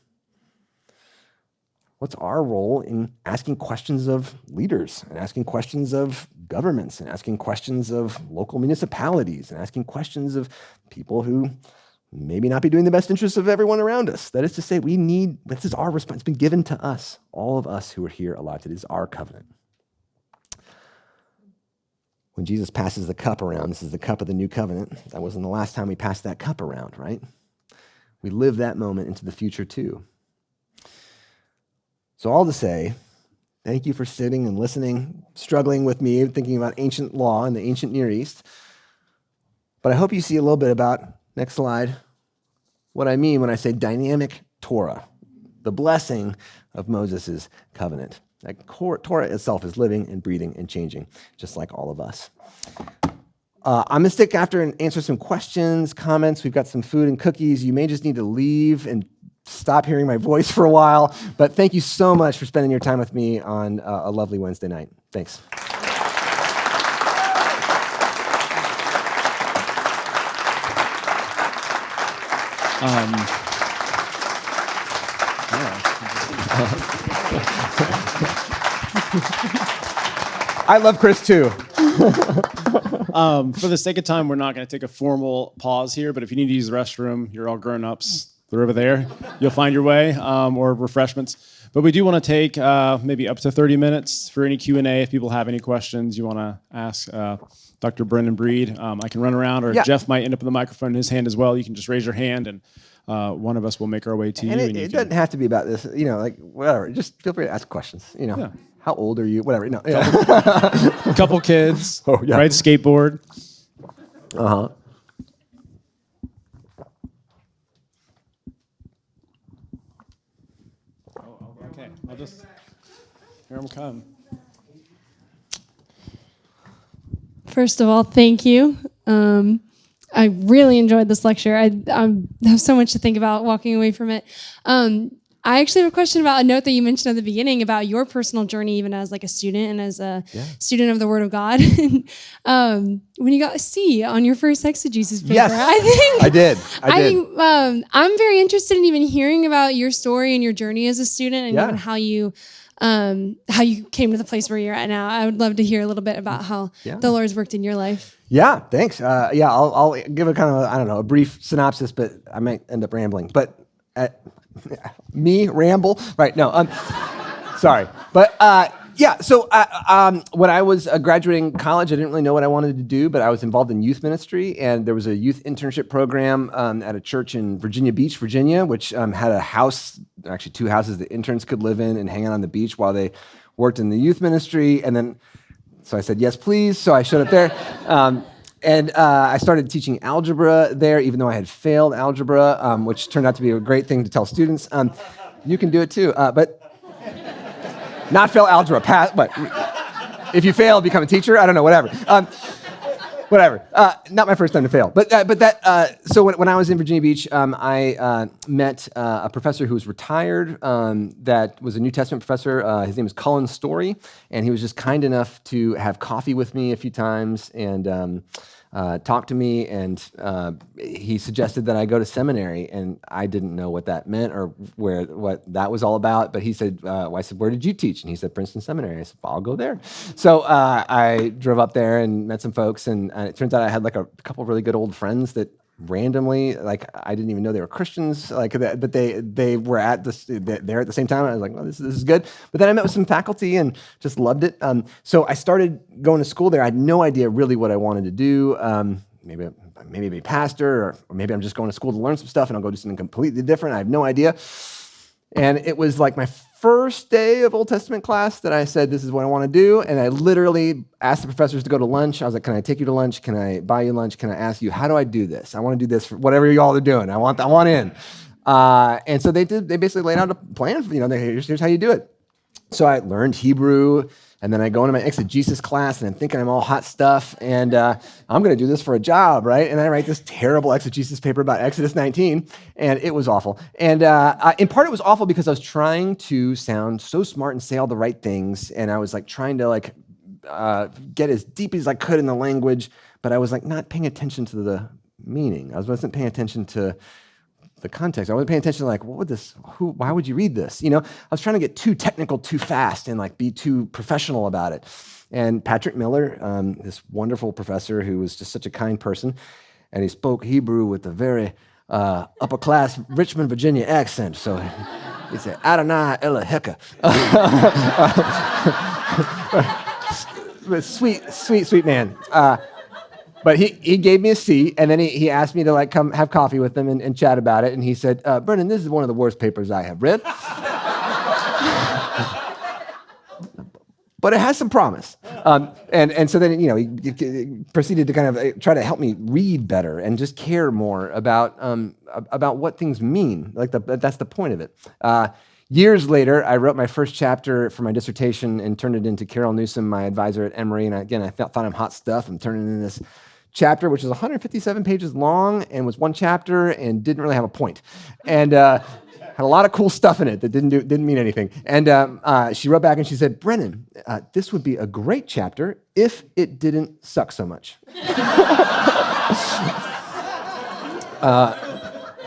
What's our role in asking questions of leaders and asking questions of governments and asking questions of local municipalities and asking questions of people who maybe not be doing the best interests of everyone around us? That is to say, this is our response. It's been given to us, all of us who are here alive. It is our covenant. When Jesus passes the cup around, this is the cup of the new covenant. That wasn't the last time we passed that cup around, right? We live that moment into the future too. So all to say, thank you for sitting and listening, struggling with me, thinking about ancient law in the ancient Near East. But I hope you see a little bit about, next slide, what I mean when I say dynamic Torah, the blessing of Moses' covenant. That Torah itself is living and breathing and changing, just like all of us. I'm going to stick after and answer some questions, comments. We've got some food and cookies. You may just need to leave and stop hearing my voice for a while. But thank you so much for spending your time with me on a lovely Wednesday night. Thanks. I love Chris too. For the sake of time, we're not going to take a formal pause here, but if you need to use the restroom, you're all grown-ups. They're over there. You'll find your way, or refreshments. But we do want to take maybe up to 30 minutes for any Q&A. If people have any questions you want to ask Dr. Brendan Breed, I can run around, or Jeff might end up with the microphone in his hand as well. You can just raise your hand, and one of us will make our way to you. And it doesn't have to be about this, like whatever. Just feel free to ask questions. Yeah. How old are you? Whatever. No. Couple kids, right? Skateboard. Uh-huh. Okay, I'll just hear them come. First of all, thank you. I really enjoyed this lecture. I have so much to think about walking away from it. I actually have a question about a note that you mentioned at the beginning about your personal journey, even as like a student and as a student of the Word of God. When you got a C on your first exegesis paper, yes, I did. I'm very interested in even hearing about your story and your journey as a student, and even how you came to the place where you're at now. I would love to hear a little bit about how the Lord's worked in your life. Yeah, thanks. I'll give a kind of a brief synopsis, but I might end up rambling. But me ramble, right? No, sorry. But so when I was graduating college, I didn't really know what I wanted to do, but I was involved in youth ministry, and there was a youth internship program at a church in Virginia Beach, Virginia, which had a house, actually 2 houses that interns could live in and hang out on the beach while they worked in the youth ministry. And then, so I said, yes, please. So I showed up there. And I started teaching algebra there, even though I had failed algebra, which turned out to be a great thing to tell students. You can do it too, but not fail algebra. Pass, but if you fail, become a teacher. I don't know, whatever. Whatever. Not my first time to fail. So when I was in Virginia Beach, I met a professor who was retired. That was a New Testament professor. His name was Colin Story, and he was just kind enough to have coffee with me a few times and talk to me. And he suggested that I go to seminary, and I didn't know what that meant or what that was all about. But he said, I said, where did you teach? And he said, Princeton Seminary. I said, well, I'll go there. So I drove up there and met some folks, and it turns out I had like a couple of really good old friends that randomly, like I didn't even know they were Christians, like, but they were at there at the same time. I was like, well, this is good. But then I met with some faculty and just loved it. So I started going to school there. I had no idea really what I wanted to do. Maybe be a pastor, or maybe I'm just going to school to learn some stuff and I'll go do something completely different. I have no idea. And it was like my first day of Old Testament class that I said, this is what I want to do. And I literally asked the professors to go to lunch. I was like, can I take you to lunch? Can I buy you lunch? Can I ask you, how do I do this? I want to do this for whatever y'all are doing. I want in. And so they basically laid out a plan. Here's how you do it. So I learned Hebrew, and then I go into my exegesis class, and I'm thinking I'm all hot stuff, and I'm going to do this for a job, right? And I write this terrible exegesis paper about Exodus 19, and it was awful. And in part, it was awful because I was trying to sound so smart and say all the right things, and I was like trying to get as deep as I could in the language, but I was like not paying attention to the meaning. I wasn't paying attention to the context. I wasn't paying attention to why would you read this? I was trying to get too technical too fast and be too professional about it. And Patrick Miller, this wonderful professor who was just such a kind person, and he spoke Hebrew with a very upper class Richmond, Virginia accent. So he said, Adonai Elaheka. Sweet man. But he gave me a C, and then he asked me to come have coffee with him and chat about it. And he said, Brendan, this is one of the worst papers I have read. But it has some promise. And so then, he proceeded to kind of try to help me read better and just care more about what things mean. That's the point of it. Years later, I wrote my first chapter for my dissertation and turned it into Carol Newsom, my advisor at Emory. And I thought I'm hot stuff. I'm turning in this chapter, which is 157 pages long and was one chapter and didn't really have a point. And had a lot of cool stuff in it that didn't mean anything. And she wrote back and she said, Brennan, this would be a great chapter if it didn't suck so much.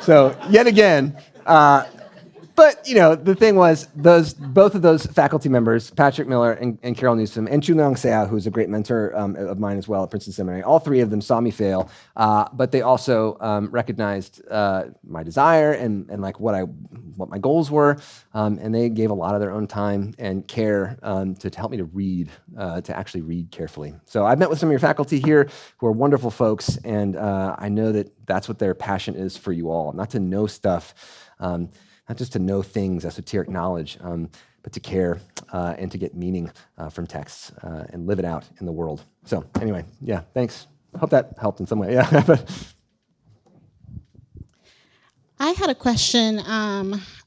So yet again, But, the thing was, both of those faculty members, Patrick Miller and Carol Newsom, and Chunong Sea, who's a great mentor of mine as well at Princeton Seminary, all three of them saw me fail, but they also recognized my desire and like what my goals were, and they gave a lot of their own time and care to help me to read, to actually read carefully. So I've met with some of your faculty here who are wonderful folks, and I know that that's what their passion is for you all, not to know stuff, not just to know things, esoteric knowledge, but to care and to get meaning from texts and live it out in the world. So anyway, yeah, thanks. Hope that helped in some way. Yeah. I had a question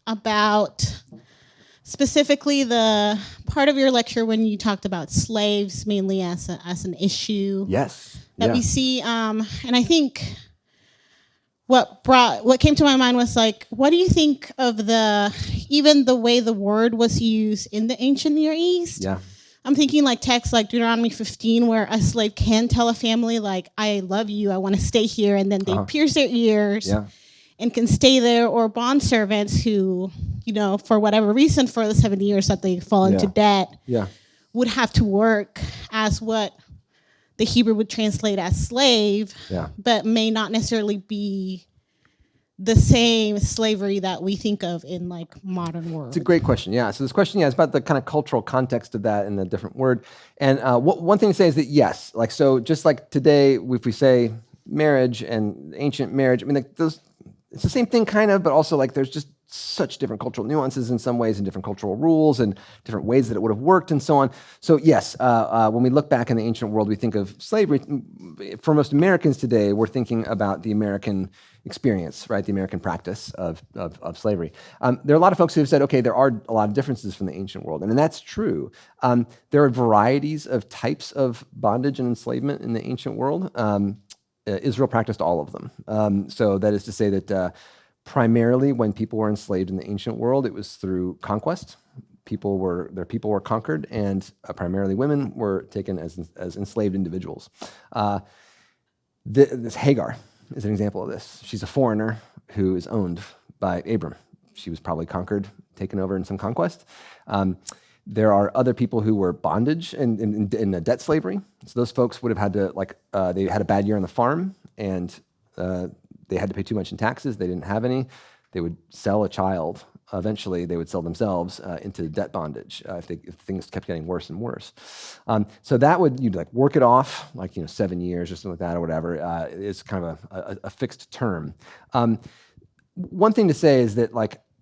about specifically the part of your lecture when you talked about slaves mainly as an issue. Yes. That we see, and I think what came to my mind was like, what do you think of even the way the word was used in the ancient Near East? Yeah. I'm thinking like texts like Deuteronomy 15, where a slave can tell a family like, I love you, I want to stay here, and then they pierce their ears and can stay there, or bond servants who, for whatever reason, for the 70 years that they fall into debt, would have to work as what the Hebrew would translate as slave, but may not necessarily be the same slavery that we think of in like modern world. It's a great question. Yeah. So this question, is about the kind of cultural context of that and the different word. And one thing to say is that yes, like so, just like today, if we say marriage and ancient marriage, I mean, like those, it's the same thing kind of, but also like there's just such different cultural nuances in some ways and different cultural rules and different ways that it would have worked and so on. So yes, when we look back in the ancient world, we think of slavery. For most Americans today, we're thinking about the American experience, right? The American practice of slavery. There are a lot of folks who have said, okay, there are a lot of differences from the ancient world, and that's true. There are varieties of types of bondage and enslavement in the ancient world. Israel practiced all of them. So that is to say that primarily when people were enslaved in the ancient world, it was through conquest. Their people were conquered, and primarily women were taken as enslaved individuals. This Hagar is an example of this. She's a foreigner who is owned by Abram. She was probably conquered, taken over in some conquest. There are other people who were bondage in debt slavery. So those folks would have had to, they had a bad year on the farm, and they had to pay too much in taxes. They didn't have any. They would sell a child. Eventually, they would sell themselves into debt bondage if things kept getting worse and worse. So that you'd like work it off, 7 years or something like that or whatever. It's kind of a fixed term. One thing to say is that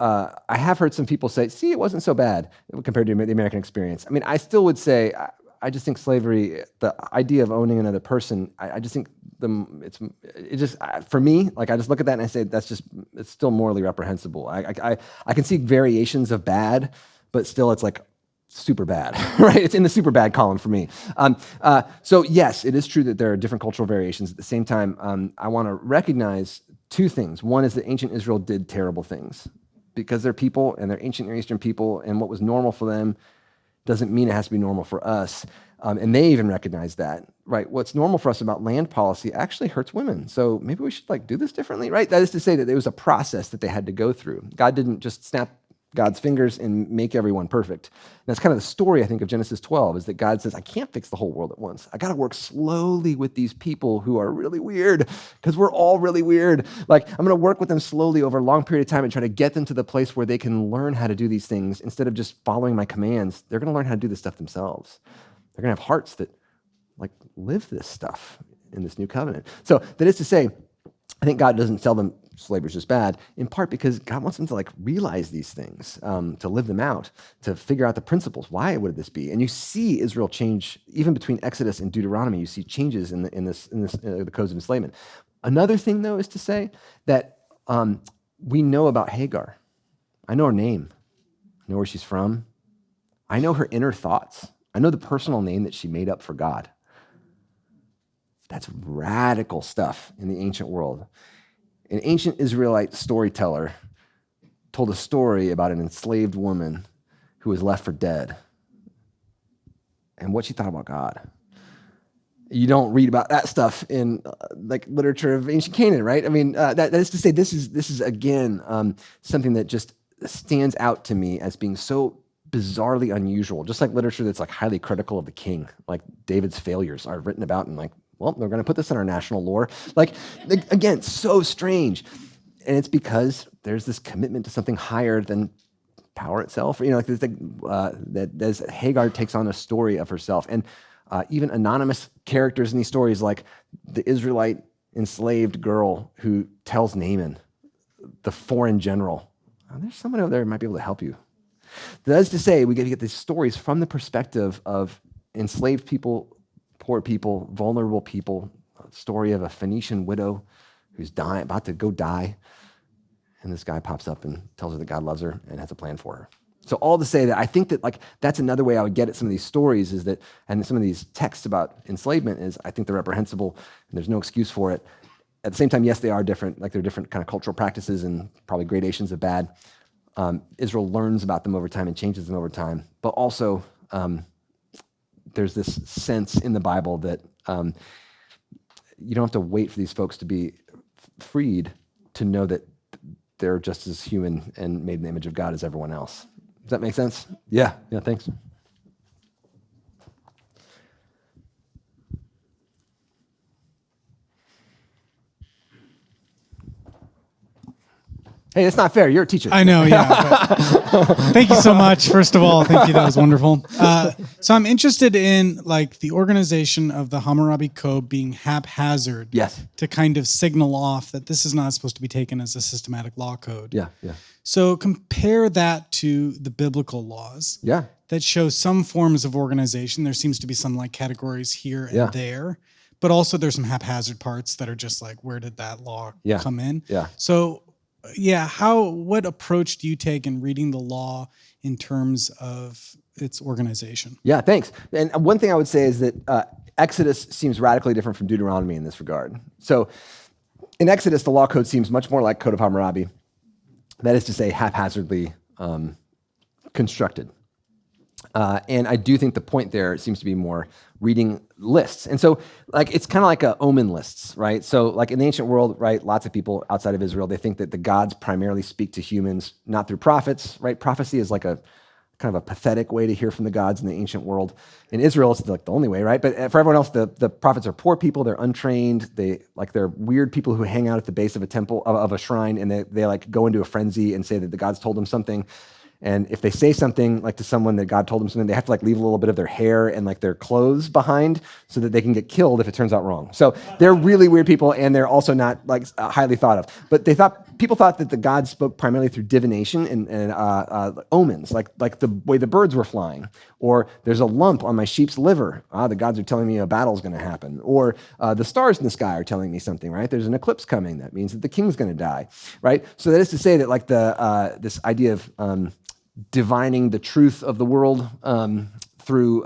I have heard some people say, see, it wasn't so bad compared to the American experience. I mean, I still would say, I just think slavery, the idea of owning another person, I just think for me, I just look at that and I say, it's still morally reprehensible. I can see variations of bad, but still it's super bad, right? It's in the super bad column for me. So yes, it is true that there are different cultural variations. At the same time, I want to recognize two things. One is that ancient Israel did terrible things because they're people and they're ancient Near Eastern people, and what was normal for them doesn't mean it has to be normal for us. And they even recognize that, right? What's normal for us about land policy actually hurts women. So maybe we should do this differently, right? That is to say that it was a process that they had to go through. God didn't just snap God's fingers and make everyone perfect. And that's kind of the story, I think, of Genesis 12, is that God says, I can't fix the whole world at once. I got to work slowly with these people who are really weird, because we're all really weird. I'm going to work with them slowly over a long period of time and try to get them to the place where they can learn how to do these things instead of just following my commands. They're going to learn how to do this stuff themselves. They're going to have hearts that live this stuff in this new covenant. So that is to say, I think God doesn't tell them slavery is just bad, in part because God wants them to realize these things, to live them out, to figure out the principles. Why would this be? And you see Israel change, even between Exodus and Deuteronomy, you see changes in the codes of enslavement. Another thing, though, is to say that we know about Hagar. I know her name. I know where she's from. I know her inner thoughts. I know the personal name that she made up for God. That's radical stuff in the ancient world. An ancient Israelite storyteller told a story about an enslaved woman who was left for dead and what she thought about God. You don't read about that stuff in literature of ancient Canaan, right? I mean, that is to say, this is again something that just stands out to me as being so bizarrely unusual, just like literature that's like highly critical of the king, like David's failures are written about and like, well, they're going to put this in our national lore. Like, again, so strange. And it's because there's this commitment to something higher than power itself. Like this thing that as Hagar takes on a story of herself, and even anonymous characters in these stories, like the Israelite enslaved girl who tells Naaman, the foreign general, there's someone over there who might be able to help you. That is to say, we get to get these stories from the perspective of enslaved people, poor people, vulnerable people. A story of a Phoenician widow who's about to go die. And this guy pops up and tells her that God loves her and has a plan for her. So all to say that I think that like that's another way I would get at some of these stories is that, and some of these texts about enslavement is I think they're reprehensible and there's no excuse for it. At the same time, yes, they are different. Like they're different kind of cultural practices and probably gradations of bad. Israel learns about them over time and changes them over time. But also there's this sense in the Bible that you don't have to wait for these folks to be freed to know that they're just as human and made in the image of God as everyone else. Does that make sense? Yeah, thanks. Hey, that's not fair. You're a teacher. I know, yeah. Thank you so much. First of all, thank you. That was wonderful. So I'm interested in like the organization of the Hammurabis Code being haphazard. Yes. To kind of signal off that this is not supposed to be taken as a systematic law code. Yeah. So compare that to the biblical laws. Yeah. That show some forms of organization. There seems to be some like categories here and there, but also there's some haphazard parts that are just like, where did that law come in? Yeah. So what approach do you take in reading the law in terms of its organization? Yeah, thanks. And one thing I would say is that Exodus seems radically different from Deuteronomy in this regard. So in Exodus, the law code seems much more like Code of Hammurabi. That is to say, haphazardly constructed. And I do think the point there seems to be more reading lists. And so like it's kind of like a omen lists, right? So like in the ancient world, right, lots of people outside of Israel, they think that the gods primarily speak to humans, not through prophets, right? Prophecy is like a kind of a pathetic way to hear from the gods in the ancient world. In Israel, it's like the only way, right? But for everyone else, the prophets are poor people, they're untrained, they're weird people who hang out at the base of a temple, of a shrine, and they like go into a frenzy and say that the gods told them something. And if they say something like to someone that God told them something, they have to like leave a little bit of their hair and like their clothes behind so that they can get killed if it turns out wrong. So they're really weird people, and they're also not like highly thought of. But people thought that the gods spoke primarily through divination and omens, like the way the birds were flying, or there's a lump on my sheep's liver. The gods are telling me a battle's going to happen, or the stars in the sky are telling me something. Right? There's an eclipse coming. That means that the king's going to die. Right? So that is to say that like this idea of divining the truth of the world through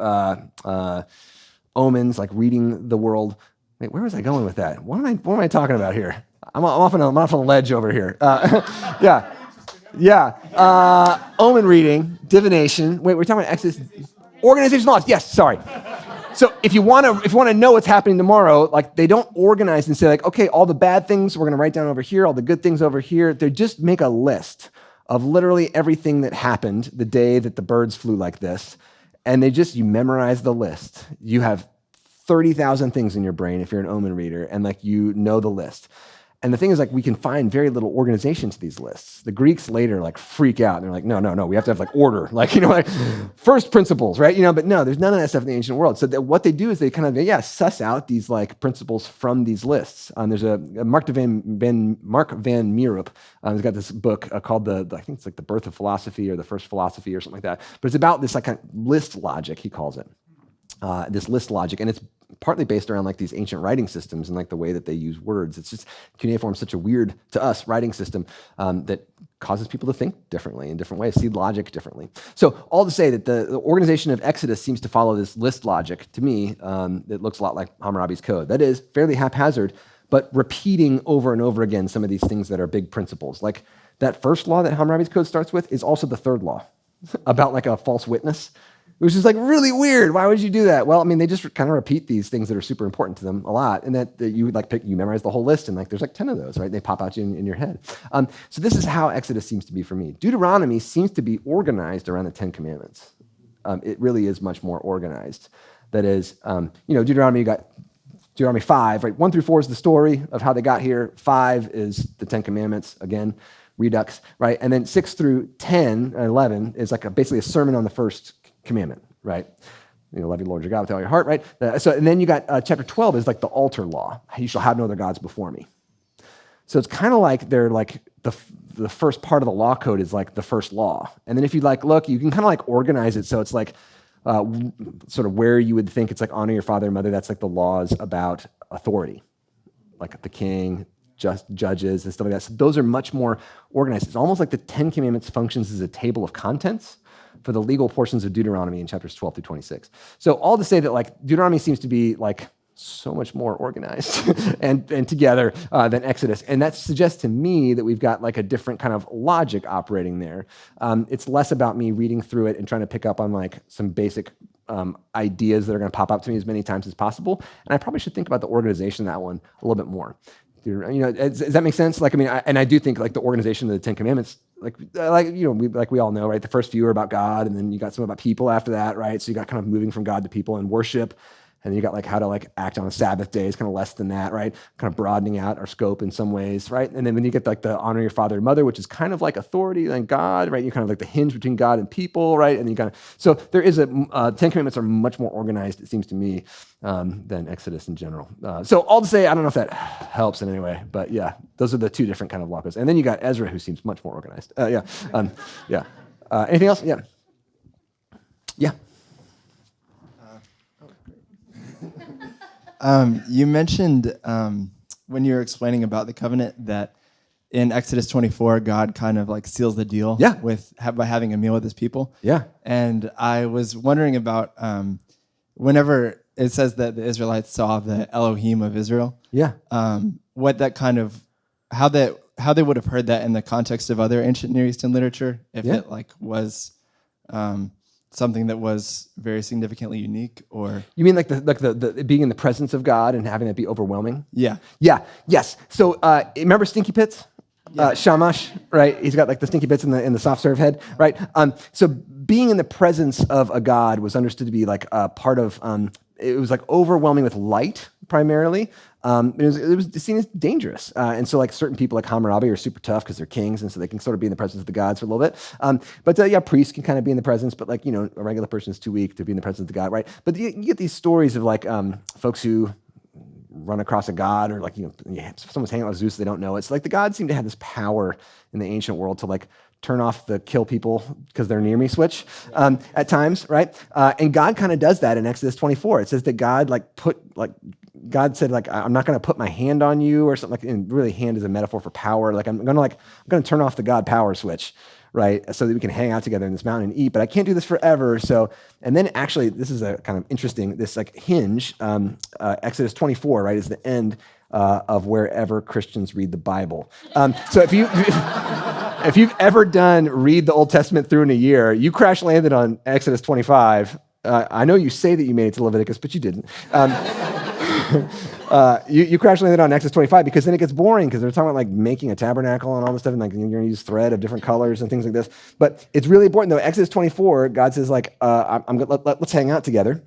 omens, like reading the world. Wait, where was I going with that? What am I talking about here? I'm off on a ledge over here. Omen reading, divination. Wait, we're talking about Exodus. Organization laws. Yes, sorry. So if you want to know what's happening tomorrow, like they don't organize and say like, okay, all the bad things we're going to write down over here, all the good things over here. They just make a list of literally everything that happened the day that the birds flew like this. And you memorize the list. You have 30,000 things in your brain if you're an omen reader, and like you know the list. And the thing is, like, we can find very little organization to these lists. The Greeks later like freak out and they're like, no, we have to have like order, like, like first principles, right? But no, there's none of that stuff in the ancient world. So what they do is they kind of, suss out these like principles from these lists. There's a Mark van Mierup. He's got this book called I think it's like The Birth of Philosophy or The First Philosophy or something like that. But it's about this like kind of list logic, he calls it. This list logic, and it's partly based around like these ancient writing systems and like the way that they use words. It's just cuneiform is such a weird to us writing system that causes people to think differently in different ways, see logic differently. So all to say that the organization of Exodus seems to follow this list logic to me. That looks a lot like Hammurabis Code. That is fairly haphazard, but repeating over and over again some of these things that are big principles. Like that first law that Hammurabis Code starts with is also the third law about like a false witness. which is like really weird. Why would you do that? Well, I mean, they just kind of repeat these things that are super important to them a lot, and that you would like you memorize the whole list, and like there's like 10 of those, right? They pop out in your head. So this is how Exodus seems to be for me. Deuteronomy seems to be organized around the 10 Commandments. It really is much more organized. That is, Deuteronomy, you got Deuteronomy 5, right? 1 through 4 is the story of how they got here. 5 is the 10 Commandments, again, redux, right? And then 6 through 10, 11 is like basically a sermon on the first commandment, right? Love your Lord your God with all your heart, right? And then you got chapter 12 is like the altar law. You shall have no other gods before me. So it's kind of like they're like the first part of the law code is like the first law. And then if you like look, you can kind of like organize it so it's like sort of where you would think it's like honor your father and mother. That's like the laws about authority, like the king, judges and stuff like that. So those are much more organized. It's almost like the 10 Commandments functions as a table of contents for the legal portions of Deuteronomy in chapters 12 through 26. So all to say that like Deuteronomy seems to be like so much more organized and together than Exodus. And that suggests to me that we've got like a different kind of logic operating there. It's less about me reading through it and trying to pick up on like some basic ideas that are going to pop up to me as many times as possible. And I probably should think about the organization of that one a little bit more. Does that make sense? Like, I mean, I do think like the organization of the 10 Commandments, we all know, right? The first few are about God, and then you got some about people after that, right? So you got kind of moving from God to people and worship. And then you got like how to like act on a Sabbath day is kind of less than that, right? Kind of broadening out our scope in some ways, right? And then when you get like the honor your father and mother, which is kind of like authority and God, right? You're kind of like the hinge between God and people, right? And you kind of, so there is 10 Commandments are much more organized, it seems to me, than Exodus in general. So all to say, I don't know if that helps in any way, but yeah, those are the two different kind of law codes. And then you got Ezra, who seems much more organized. Anything else? Yeah. Yeah. You mentioned when you were explaining about the covenant that in Exodus 24, God kind of like seals the deal by having a meal with his people. Yeah. And I was wondering about whenever it says that the Israelites saw the Elohim of Israel. Yeah. What that kind of, how they would have heard that in the context of other ancient Near Eastern literature, if it like was something that was very significantly unique, or you mean like the being in the presence of God and having that be overwhelming? Yeah. Yes. So remember Stinky Pits? Shamash, right? He's got like the stinky bits in the soft serve head, right? So being in the presence of a God was understood to be like a part of. It was like overwhelming with light primarily. It was seen as dangerous, and so like certain people like Hammurabi are super tough because they're kings, and so they can sort of be in the presence of the gods for a little bit. But priests can kind of be in the presence, but like a regular person is too weak to be in the presence of the God, right? But you get these stories of like folks who run across a god, or like someone's hanging out with Zeus, they don't know it. So like the gods seem to have this power in the ancient world to like turn off the kill people because they're near me switch at times, right? And God kind of does that in Exodus 24. It says that God God said like I'm not going to put my hand on you or something, like, and really hand is a metaphor for power. Like I'm going to turn off the God power switch, right? So that we can hang out together in this mountain and eat, but I can't do this forever. So, and then actually this is a kind of interesting, this like hinge, Exodus 24, right, is the end of wherever Christians read the Bible. So if you've ever done read the Old Testament through in a year, you crash landed on Exodus 25. I know you say that you made it to Leviticus, but you didn't. You crash landed on Exodus 25 because then it gets boring because they're talking about like making a tabernacle and all this stuff, and like you're going to use thread of different colors and things like this. But it's really important though. Exodus 24, God says like, let's hang out together,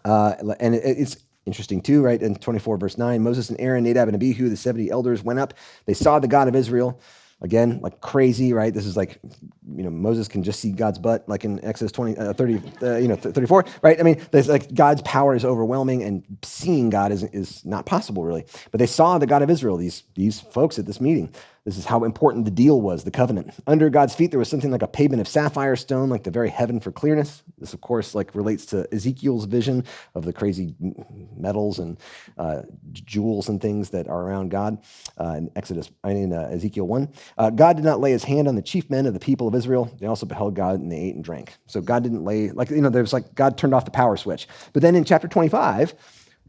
and it's interesting too, right? In 24 verse 9, Moses and Aaron, Nadab and Abihu, the 70 elders went up. They saw the God of Israel. Again, like crazy, right? This is like, Moses can just see God's butt, like in Exodus 34, right? I mean, there's like God's power is overwhelming, and seeing God is not possible, really. But they saw the God of Israel, these folks at this meeting. This is how important the deal was, the covenant. Under God's feet, there was something like a pavement of sapphire stone, like the very heaven for clearness. This, of course, like relates to Ezekiel's vision of the crazy metals and jewels and things that are around God in Ezekiel 1. God did not lay his hand on the chief men of the people of Israel. They also beheld God, and they ate and drank. So God didn't lay, there's like God turned off the power switch. But then in chapter 25,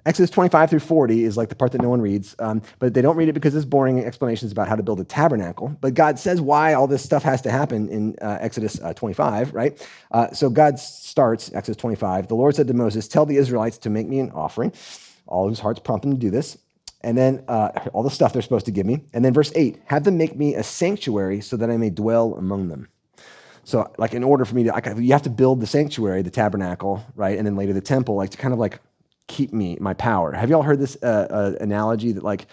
Exodus 25 through 40 is like the part that no one reads, but they don't read it because it's boring explanations about how to build a tabernacle. But God says why all this stuff has to happen in Exodus 25, right? So God starts, Exodus 25, the Lord said to Moses, tell the Israelites to make me an offering. All whose hearts prompt them to do this. And then all the stuff they're supposed to give me. And then verse 8, have them make me a sanctuary so that I may dwell among them. So like in order for me to, you have to build the sanctuary, the tabernacle, right? And then later the temple, like to kind of like keep my power. Have you all heard this analogy that like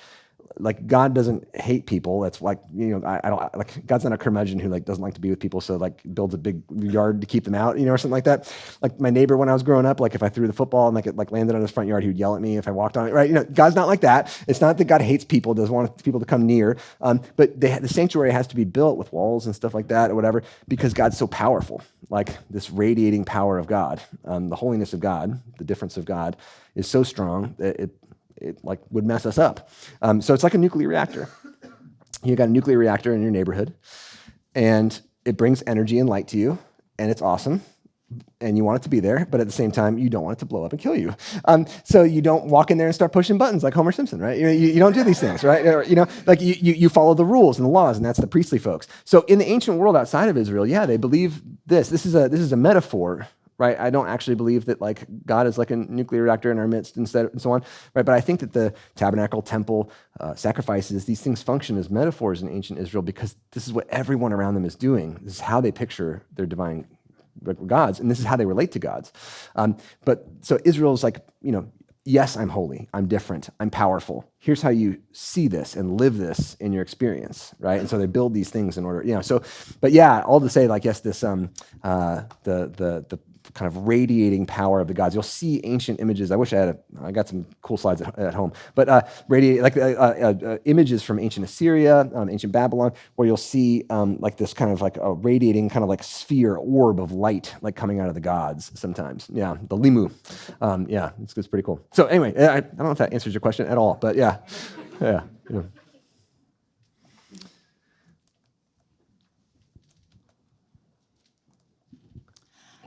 God doesn't hate people? That's like, I don't like, God's not a curmudgeon who like doesn't like to be with people, so like builds a big yard to keep them out, or something like that. Like my neighbor when I was growing up, like if I threw the football and like it like landed on his front yard, he would yell at me if I walked on it, right? God's not like that. It's not that God hates people, doesn't want people to come near, but the sanctuary has to be built with walls and stuff like that or whatever, because God's so powerful, like this radiating power of God, the holiness of God, the difference of God is so strong that it like would mess us up. So it's like a nuclear reactor. You got a nuclear reactor in your neighborhood, and it brings energy and light to you, and it's awesome, and you want it to be there, but at the same time, you don't want it to blow up and kill you. So you don't walk in there and start pushing buttons like Homer Simpson, right? You don't do these things, right? Like you follow the rules and the laws, and that's the priestly folks. So in the ancient world outside of Israel, yeah, they believe this. This is a metaphor, right? I don't actually believe that like God is like a nuclear reactor in our midst and so on, right? But I think that the tabernacle, temple, sacrifices, these things function as metaphors in ancient Israel because this is what everyone around them is doing. This is how they picture their divine gods, and this is how they relate to gods. But so Israel's like, yes, I'm holy, I'm different, I'm powerful. Here's how you see this and live this in your experience, right? And so they build these things in order, so, but yeah, all to say, like, yes, this, the kind of radiating power of the gods. You'll see ancient images. I wish I got some cool slides at home, but images from ancient Assyria, ancient Babylon, where you'll see like this kind of like a radiating kind of like sphere, orb of light, like coming out of the gods sometimes. Yeah, the limu. Yeah, it's pretty cool. So anyway, I don't know if that answers your question at all, but yeah.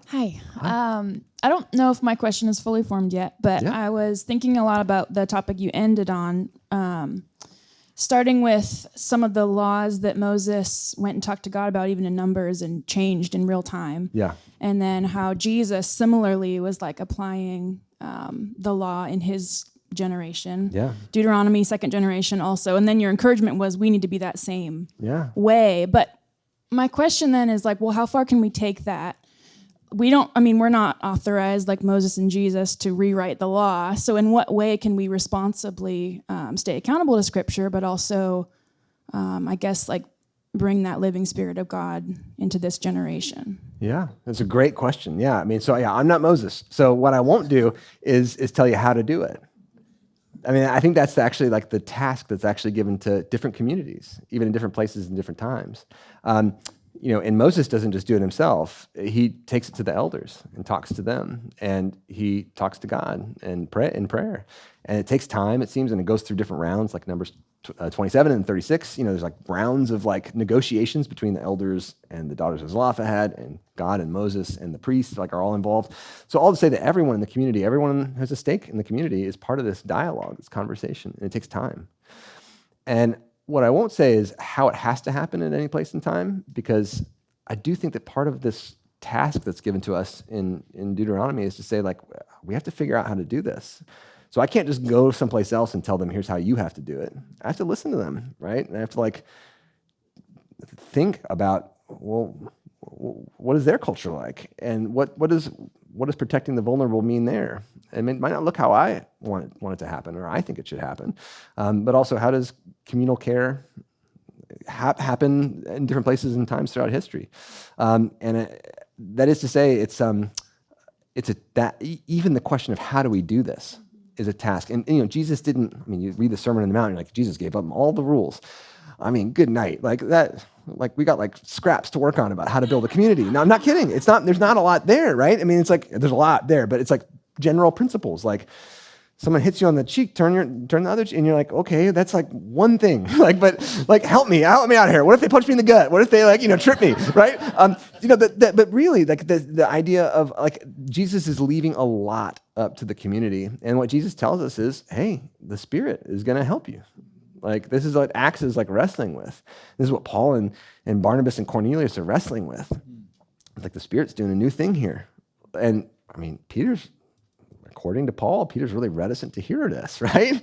Hi. I don't know if my question is fully formed yet, but I was thinking a lot about the topic you ended on, starting with some of the laws that Moses went and talked to God about, even in Numbers, and changed in real time. Yeah. And then how Jesus similarly was like applying the law in his generation. Yeah. Deuteronomy, second generation also. And then your encouragement was we need to be that same way. But my question then is like, well, how far can we take that? We're not authorized like Moses and Jesus to rewrite the law. So in what way can we responsibly stay accountable to Scripture, but also, I guess, like bring that living Spirit of God into this generation? Yeah, that's a great question. Yeah, I'm not Moses. So what I won't do is tell you how to do it. I think that's actually like the task that's actually given to different communities, even in different places and different times. And Moses doesn't just do it himself. He takes it to the elders and talks to them, and he talks to God and pray in prayer. And it takes time, it seems, and it goes through different rounds, like Numbers 27 and 36. There's like rounds of like negotiations between the elders and the Daughters of Zalafa had, and God and Moses and the priests like are all involved. So all to say that everyone in the community, everyone who has a stake in the community is part of this dialogue, this conversation, and it takes time. And what I won't say is how it has to happen at any place in time, because I do think that part of this task that's given to us in Deuteronomy is to say, like, we have to figure out how to do this. So I can't just go someplace else and tell them, here's how you have to do it. I have to listen to them, right? And I have to, like, think about, well, what is their culture like? And what does protecting the vulnerable mean there? And it might not look how I want it to happen or I think it should happen, but also how does communal care happen in different places and times throughout history? That is to say, even the question of how do we do this is a task. And Jesus didn't. You read the Sermon on the Mount, you're like, Jesus gave up all the rules. Good night. Like that. Like we got like scraps to work on about how to build a community. No, I'm not kidding. There's not a lot there, right? It's like there's a lot there, but it's like general principles, like someone hits you on the cheek, turn the other cheek, and you're like, okay, that's like one thing. But help me out here. What if they punch me in the gut? What if they trip me, right? But really, like the idea of like Jesus is leaving a lot up to the community, and what Jesus tells us is, hey, the Spirit is going to help you. Like this is what Acts is like wrestling with. This is what Paul and Barnabas and Cornelius are wrestling with. Like the Spirit's doing a new thing here, and I mean, according to Paul, Peter's really reticent to hear this, right?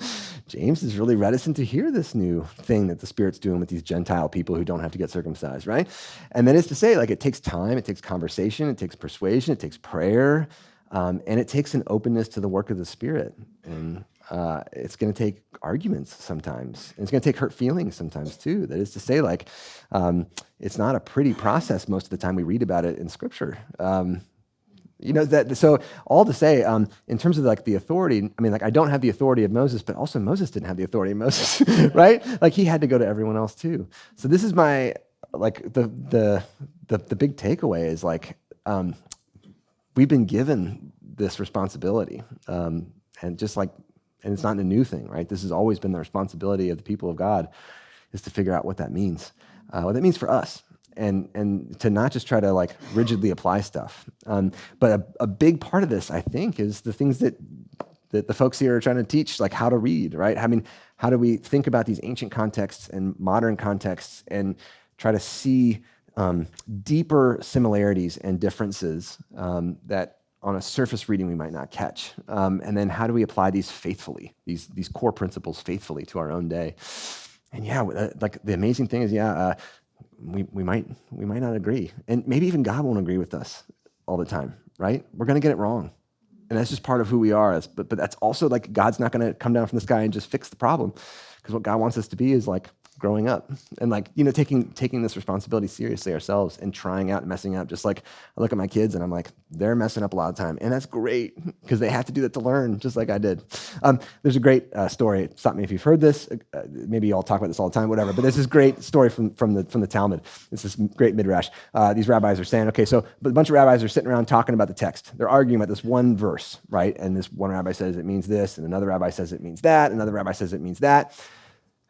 James is really reticent to hear this new thing that the Spirit's doing with these Gentile people who don't have to get circumcised, right? And that is to say, like, it takes time, it takes conversation, it takes persuasion, it takes prayer, and it takes an openness to the work of the Spirit. And it's going to take arguments sometimes. And it's going to take hurt feelings sometimes too. That is to say, like, it's not a pretty process most of the time we read about it in Scripture. So all to say, in terms of like the authority, I mean, like I don't have the authority of Moses, but also Moses didn't have the authority of Moses, right? Like he had to go to everyone else too. So this is my, like the big takeaway is like, we've been given this responsibility. And it's not a new thing, right? This has always been the responsibility of the people of God is to figure out what that means for us. And to not just try to like rigidly apply stuff. But a big part of this, I think, is the things that the folks here are trying to teach, like how to read, right? I mean, how do we think about these ancient contexts and modern contexts and try to see deeper similarities and differences that on a surface reading we might not catch? And then how do we apply these faithfully, these core principles faithfully to our own day? And like the amazing thing is, we might not agree, and maybe even God won't agree with us all the time, right? We're going to get it wrong, and that's just part of who we are. But that's also like God's not going to come down from the sky and just fix the problem, because what God wants us to be is like growing up and like taking this responsibility seriously ourselves and trying out and messing up. Just like I look at my kids and I'm like, they're messing up a lot of time, and that's great because they have to do that to learn, just like I did. There's a great story. Stop me if you've heard this. Maybe you all talk about this all the time, whatever. But there's this great story from the Talmud. It's this great midrash. These rabbis are saying, okay, so a bunch of rabbis are sitting around talking about the text. They're arguing about this one verse, right? And this one rabbi says it means this, and another rabbi says it means that, another rabbi says it means that.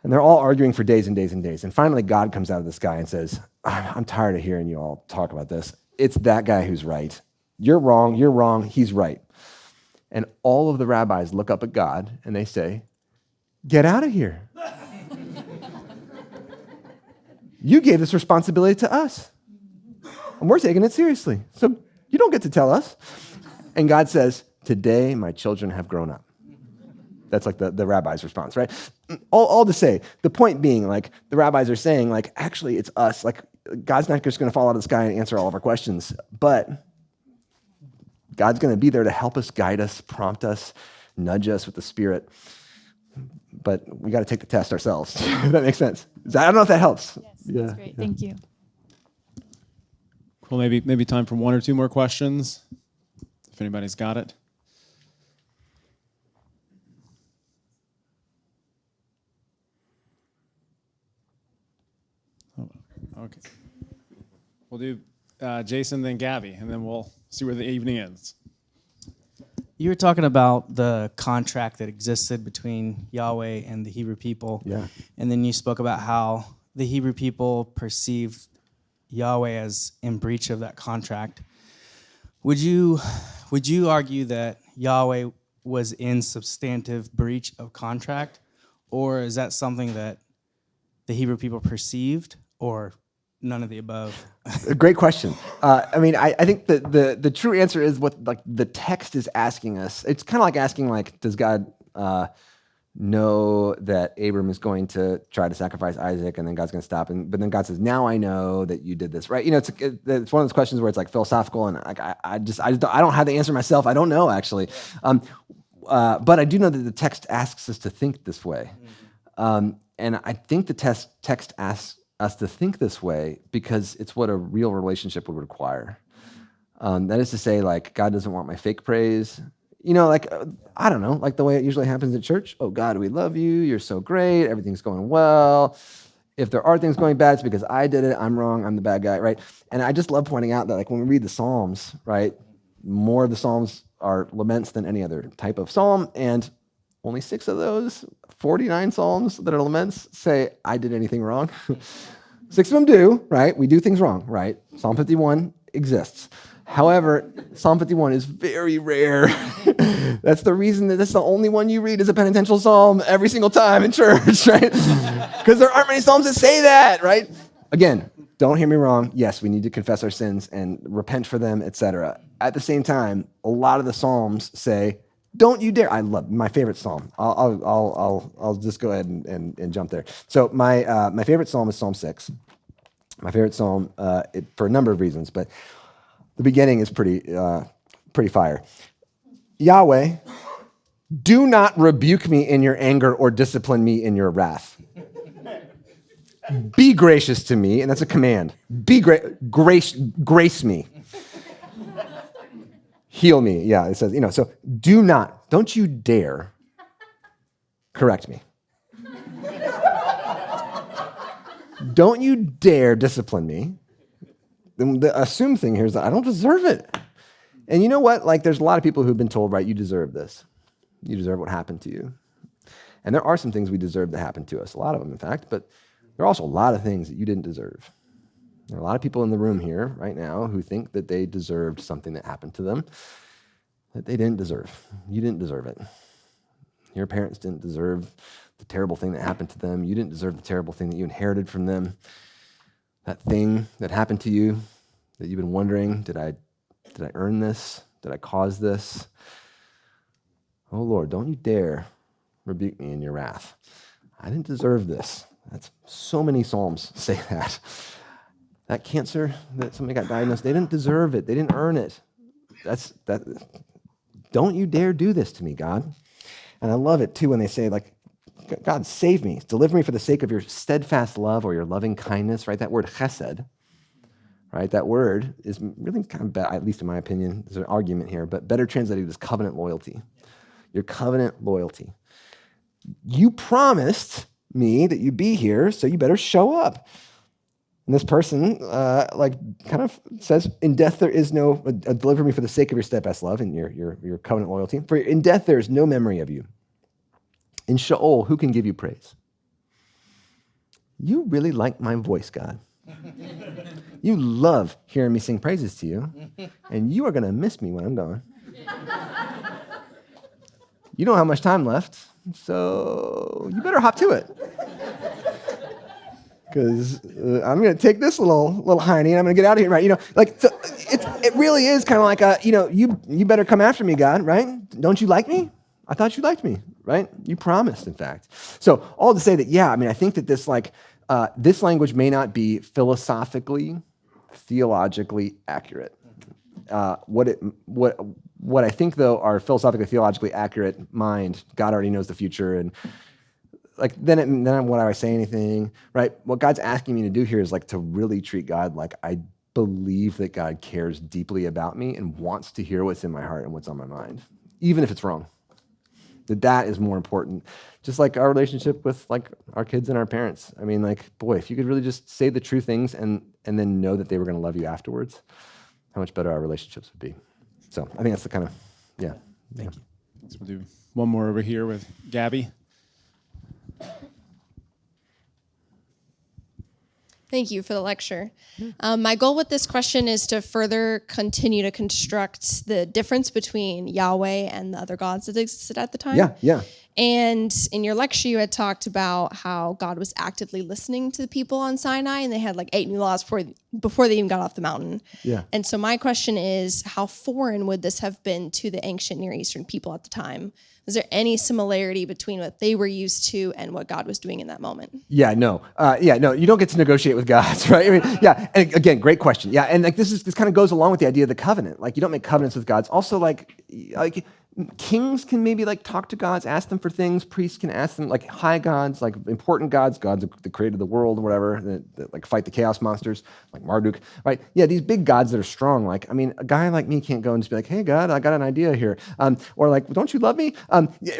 And they're all arguing for days and days and days. And finally, God comes out of the sky and says, I'm tired of hearing you all talk about this. It's that guy who's right. You're wrong, he's right. And all of the rabbis look up at God and they say, get out of here. You gave this responsibility to us. And we're taking it seriously. So you don't get to tell us. And God says, today my children have grown up. That's like the rabbi's response, right? All to say, the point being, like, the rabbis are saying, like, actually, it's us. Like, God's not just going to fall out of the sky and answer all of our questions, but God's going to be there to help us, guide us, prompt us, nudge us with the Spirit. But we got to take the test ourselves, if that makes sense. I don't know if that helps. Yes, that's great. Thank you. Cool. Maybe time for one or two more questions, if anybody's got it. Okay. We'll do Jason, then Gabby, and then we'll see where the evening ends. You were talking about the contract that existed between Yahweh and the Hebrew people. Yeah. And then you spoke about how the Hebrew people perceived Yahweh as in breach of that contract. Would you argue that Yahweh was in substantive breach of contract, or is that something that the Hebrew people perceived, or none of the above? A great question. I mean, I think the true answer is what like the text is asking us. It's kind of like asking, like, does God know that Abram is going to try to sacrifice Isaac, and then God's going to stop, but then God says, "Now I know that you did this." Right? You know, it's one of those questions where it's like philosophical, and like I don't have the answer myself. I don't know actually, but I do know that the text asks us to think this way, and I think the text asks us to think this way because it's what a real relationship would require. That is to say, like, God doesn't want my fake praise. You know, like, I don't know, like the way it usually happens at church. Oh, God, we love you. You're so great. Everything's going well. If there are things going bad, it's because I did it. I'm wrong. I'm the bad guy, right? And I just love pointing out that, like, when we read the Psalms, right, more of the Psalms are laments than any other type of psalm. And only 6 of those 49 Psalms that are laments say I did anything wrong. 6 of them do, right? We do things wrong, right? Psalm 51 exists. However, Psalm 51 is very rare. That's the reason that that's the only one you read as a penitential psalm every single time in church, right? Because there aren't many psalms that say that, right? Again, don't hear me wrong. Yes, we need to confess our sins and repent for them, etc. At the same time, a lot of the psalms say, "Don't you dare!" I love my favorite psalm. I'll just go ahead and jump there. So my favorite psalm is Psalm 6. My favorite psalm for a number of reasons, but the beginning is pretty fire. Yahweh, do not rebuke me in your anger or discipline me in your wrath. Be gracious to me, and that's a command. Be grace me. Heal me. Yeah, it says, so don't you dare correct me. Don't you dare discipline me. The assumed thing here is that I don't deserve it. And you know what? Like, there's a lot of people who've been told, right, you deserve this. You deserve what happened to you. And there are some things we deserve that happen to us, a lot of them, in fact, but there are also a lot of things that you didn't deserve. There are a lot of people in the room here right now who think that they deserved something that happened to them that they didn't deserve. You didn't deserve it. Your parents didn't deserve the terrible thing that happened to them. You didn't deserve the terrible thing that you inherited from them. That thing that happened to you that you've been wondering, did I earn this? Did I cause this? Oh, Lord, don't you dare rebuke me in your wrath. I didn't deserve this. That's so many Psalms say that. That cancer that somebody got diagnosed, they didn't deserve it. They didn't earn it. Don't you dare do this to me, God. And I love it, too, when they say, like, God, save me. Deliver me for the sake of your steadfast love or your loving kindness, right? That word chesed, right? That word is really kind of bad, at least in my opinion. There's an argument here, but better translated as covenant loyalty. Your covenant loyalty. You promised me that you'd be here, so you better show up. And this person, kind of says, in death there is no, deliver me for the sake of your steadfast love and your covenant loyalty. For in death there is no memory of you. In Sheol, who can give you praise? You really like my voice, God. You love hearing me sing praises to you, and you are going to miss me when I'm gone. You don't have much time left, so you better hop to it. Because I'm going to take this little hiney and I'm going to get out of here, right? So it really is kind of like you better come after me, God, right? Don't you like me? I thought you liked me, right? You promised, in fact. So all to say that, I think that this language may not be philosophically, theologically accurate. What I think, though, our philosophically, theologically accurate mind, God already knows the future, and then when I say anything, right? What God's asking me to do here is to really treat God like I believe that God cares deeply about me and wants to hear what's in my heart and what's on my mind, even if it's wrong. That is more important. Just like our relationship with our kids and our parents. I mean, boy, if you could really just say the true things and then know that they were going to love you afterwards, how much better our relationships would be. So I think that's the kind of, Thank you. So we'll do one more over here with Gabby. Thank you for the lecture. My goal with this question is to further continue to construct the difference between Yahweh and the other gods that existed at the time. Yeah. And in your lecture, you had talked about how God was actively listening to the people on Sinai, and they had 8 new laws before they even got off the mountain. Yeah. And so my question is, how foreign would this have been to the ancient Near Eastern people at the time? Is there any similarity between what they were used to and what God was doing in that moment? No, you don't get to negotiate with gods, right? I mean, and again, great question. Yeah, and this kind of goes along with the idea of the covenant. You don't make covenants with gods. Also, kings can maybe talk to gods, ask them for things. Priests can ask them, high gods, important gods that created the world or whatever, that fight the chaos monsters, like Marduk, right? Yeah, these big gods that are strong. A guy like me can't go and just be hey God, I got an idea here, or don't you love me?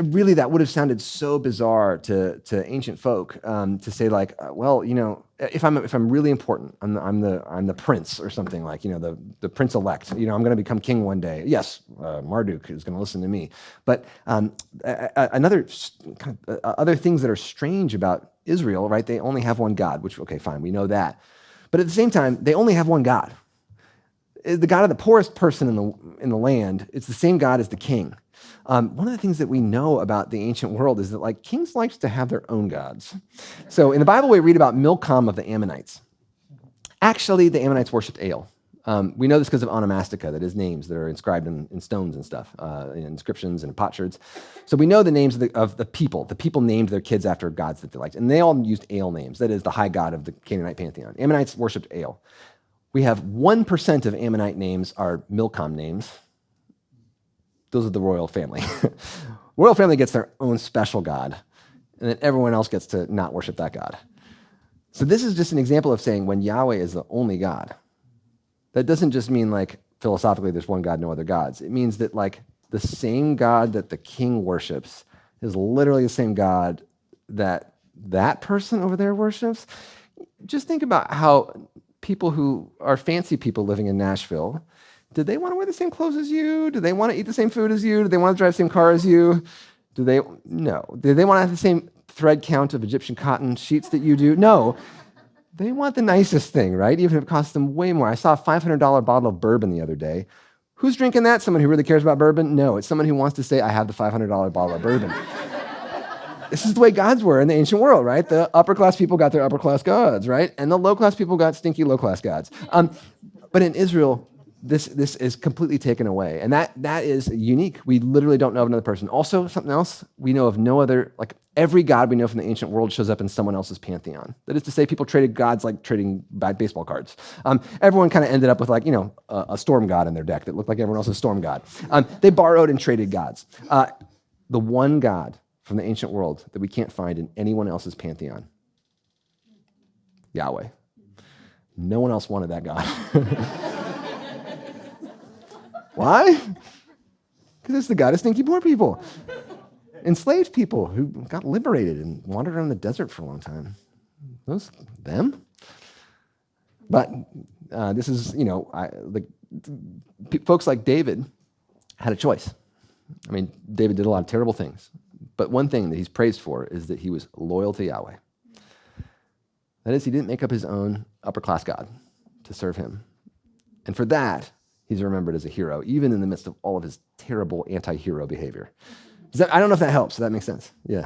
Really, that would have sounded so bizarre to ancient folk to say if I'm really important, I'm the prince or something, like, the prince elect. I'm going to become king one day. Yes, Marduk is going to listen to me. But other things that are strange about Israel, right? They only have one God, which, okay, fine, we know that. But at the same time, they only have one God. The God of the poorest person in the land, it's the same God as the king. One of the things that we know about the ancient world is that, like, kings likes to have their own gods. So in the Bible, we read about Milcom of the Ammonites. Actually, the Ammonites worshipped Ale. We know this because of onomastica, that is names that are inscribed in stones and stuff, in inscriptions and potsherds. So we know the names of the people. The people named their kids after gods that they liked, and they all used Ale names. That is the high god of the Canaanite pantheon. Ammonites worshipped Ale. We have 1% of Ammonite names are Milcom names. Those are the royal family. Royal family gets their own special god, and then everyone else gets to not worship that god. So this is just an example of saying when Yahweh is the only God, that doesn't just mean, like, philosophically there's one God, no other gods. It means that, like, the same God that the king worships is literally the same God that that person over there worships. Just think about how people who are fancy people living in Nashville, did they want to wear the same clothes as you? Do they want to eat the same food as you? Do they want to drive the same car as you? No. Do they want to have the same thread count of Egyptian cotton sheets that you do? No. They want the nicest thing, right? Even if it costs them way more. I saw a $500 bottle of bourbon the other day. Who's drinking that? Someone who really cares about bourbon? No, it's someone who wants to say, I have the $500 bottle of bourbon. This is the way gods were in the ancient world, right? The upper class people got their upper class gods, right? And the low class people got stinky low class gods. But in Israel, this is completely taken away. And that is unique. We literally don't know of another person. Also, something else, we know of no other, like, every god we know from the ancient world shows up in someone else's pantheon. That is to say, people traded gods like trading bad baseball cards. Everyone kind of ended up with, like, a storm god in their deck that looked like everyone else's storm god. They borrowed and traded gods. The one God from the ancient world that we can't find in anyone else's pantheon, Yahweh. No one else wanted that God. Why? Because it's the God of stinky poor people. Enslaved people who got liberated and wandered around the desert for a long time. Them? But this is, folks like David had a choice. I mean, David did a lot of terrible things. But one thing that he's praised for is that he was loyal to Yahweh. That is, he didn't make up his own upper-class God to serve him. And for that, he's remembered as a hero, even in the midst of all of his terrible anti-hero behavior. I don't know if that helps. Does that make sense? Yeah.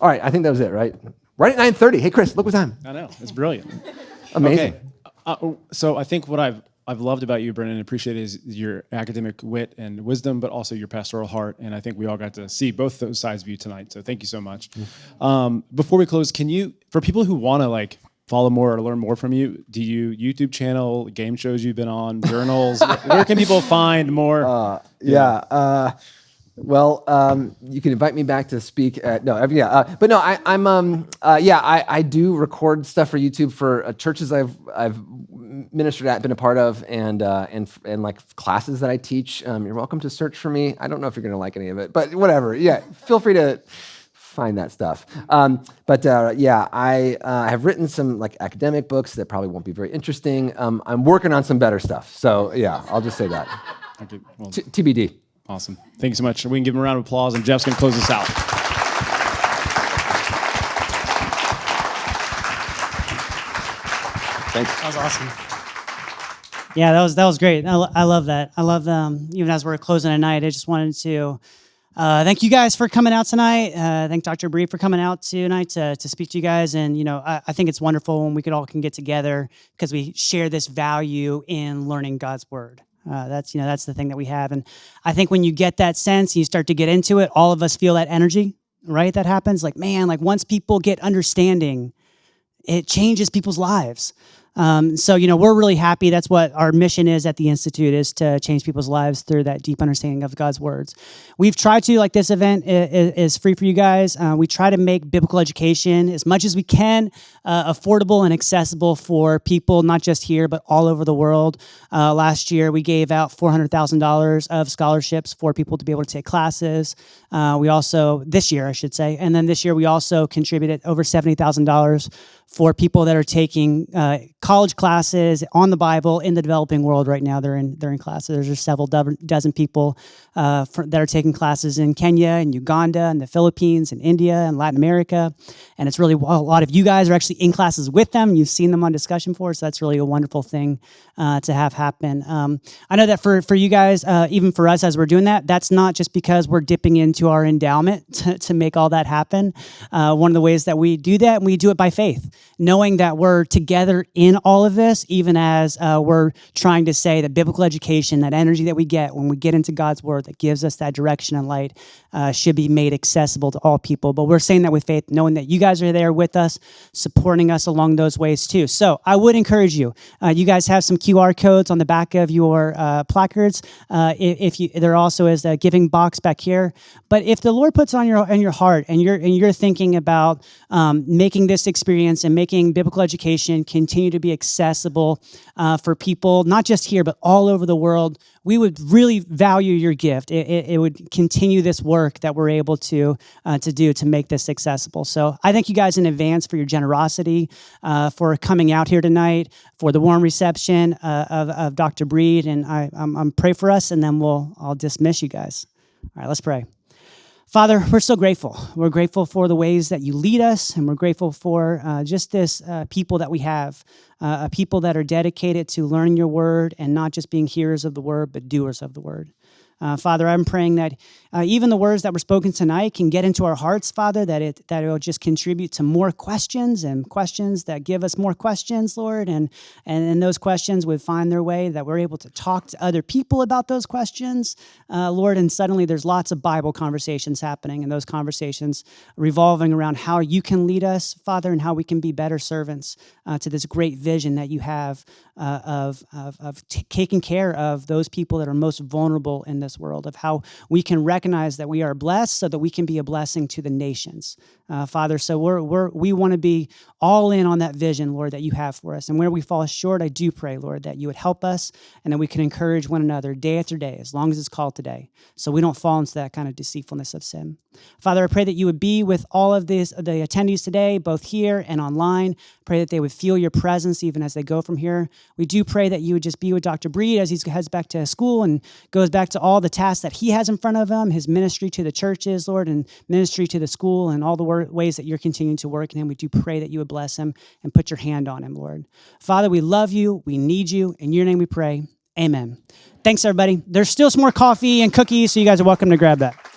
All right, I think that was it, right? Right at 9:30. Hey, Chris, look what time. I know. It's brilliant. Amazing. Okay. So I think what I've loved about you, Brennan, and appreciate is your academic wit and wisdom, but also your pastoral heart. And I think we all got to see both those sides of you tonight. So thank you so much. Before we close, can you, for people who want to, like, follow more or learn more from you, do you YouTube channel, game shows you've been on, journals? Where can people find more? Well, you can invite me back to speak at, I do record stuff for YouTube for churches I've ministered at, been a part of, and like classes that I teach. You're welcome to search for me. I don't know if you're going to like any of it, but whatever. Yeah, feel free to find that stuff. I have written some, like, academic books that probably won't be very interesting. I'm working on some better stuff. So yeah, I'll just say that. Okay, well, TBD. Awesome. Thank you so much. We can give him a round of applause, and Jeff's going to close us out. Thanks. That was awesome. Yeah, that was great. I love that. I love even as we're closing tonight, I just wanted to thank you guys for coming out tonight. Thank Dr. Burit for coming out tonight to speak to you guys. And, I think it's wonderful when we can get together because we share this value in learning God's word. That's the thing that we have. And I think when you get that sense, you start to get into it, all of us feel that energy, right? That happens. Like, man, like once people get understanding, it changes people's lives. So, we're really happy. That's what our mission is at the Institute, is to change people's lives through that deep understanding of God's words. We've tried to, like, this event is free for you guys. We try to make biblical education as much as we can affordable and accessible for people, not just here, but all over the world. Last year, we gave out $400,000 of scholarships for people to be able to take classes. This year, I should say. And then this year, we also contributed over $70,000 for people that are taking college classes on the Bible in the developing world right now. They're in classes. There's several dozen people that are taking classes in Kenya and Uganda and the Philippines and India and Latin America. And it's really, a lot of you guys are actually in classes with them. You've seen them on discussion boards. So that's really a wonderful thing to have happen. I know that for you guys, even for us as we're doing that, that's not just because we're dipping into our endowment to make all that happen. One of the ways that we do that, and we do it by faith, knowing that we're together in all of this, even as we're trying to say that biblical education, that energy that we get when we get into God's word that gives us that direction and light should be made accessible to all people. But we're saying that with faith, knowing that you guys are there with us, supporting us along those ways too. So I would encourage you, you guys have some QR codes on the back of your placards. There also is a giving box back here. But if the Lord puts on your heart and you're thinking about making this experience and making biblical education continue to be accessible for people, not just here, but all over the world, we would really value your gift. It would continue this work that we're able to do to make this accessible. So I thank you guys in advance for your generosity, for coming out here tonight, for the warm reception of Dr. Burit, and I'm pray for us, and then I'll dismiss you guys. All right, let's pray. Father, we're so grateful. We're grateful for the ways that you lead us, and we're grateful for just this people that we have, a people that are dedicated to learning your word and not just being hearers of the word, but doers of the word. Father, I'm praying that even the words that were spoken tonight can get into our hearts, Father, that it will just contribute to more questions and questions that give us more questions, Lord, and those questions would find their way, that we're able to talk to other people about those questions, Lord, and suddenly there's lots of Bible conversations happening, and those conversations revolving around how you can lead us, Father, and how we can be better servants to this great vision that you have of taking care of those people that are most vulnerable in this world, of how we can recognize that we are blessed so that we can be a blessing to the nations. Father, so we want to be all in on that vision, Lord, that you have for us. And where we fall short, I do pray, Lord, that you would help us and that we can encourage one another day after day, as long as it's called today, so we don't fall into that kind of deceitfulness of sin. Father, I pray that you would be with all of the attendees today, both here and online. Pray that they would feel your presence even as they go from here. We do pray that you would just be with Dr. Burit as he heads back to school and goes back to all the tasks that he has in front of him, his ministry to the churches, Lord, and ministry to the school, and all the ways that you're continuing to work in him. We do pray that you would bless him and put your hand on him, Lord. Father, we love you. We need you. In your name we pray. Amen. Thanks, everybody. There's still some more coffee and cookies, so you guys are welcome to grab that.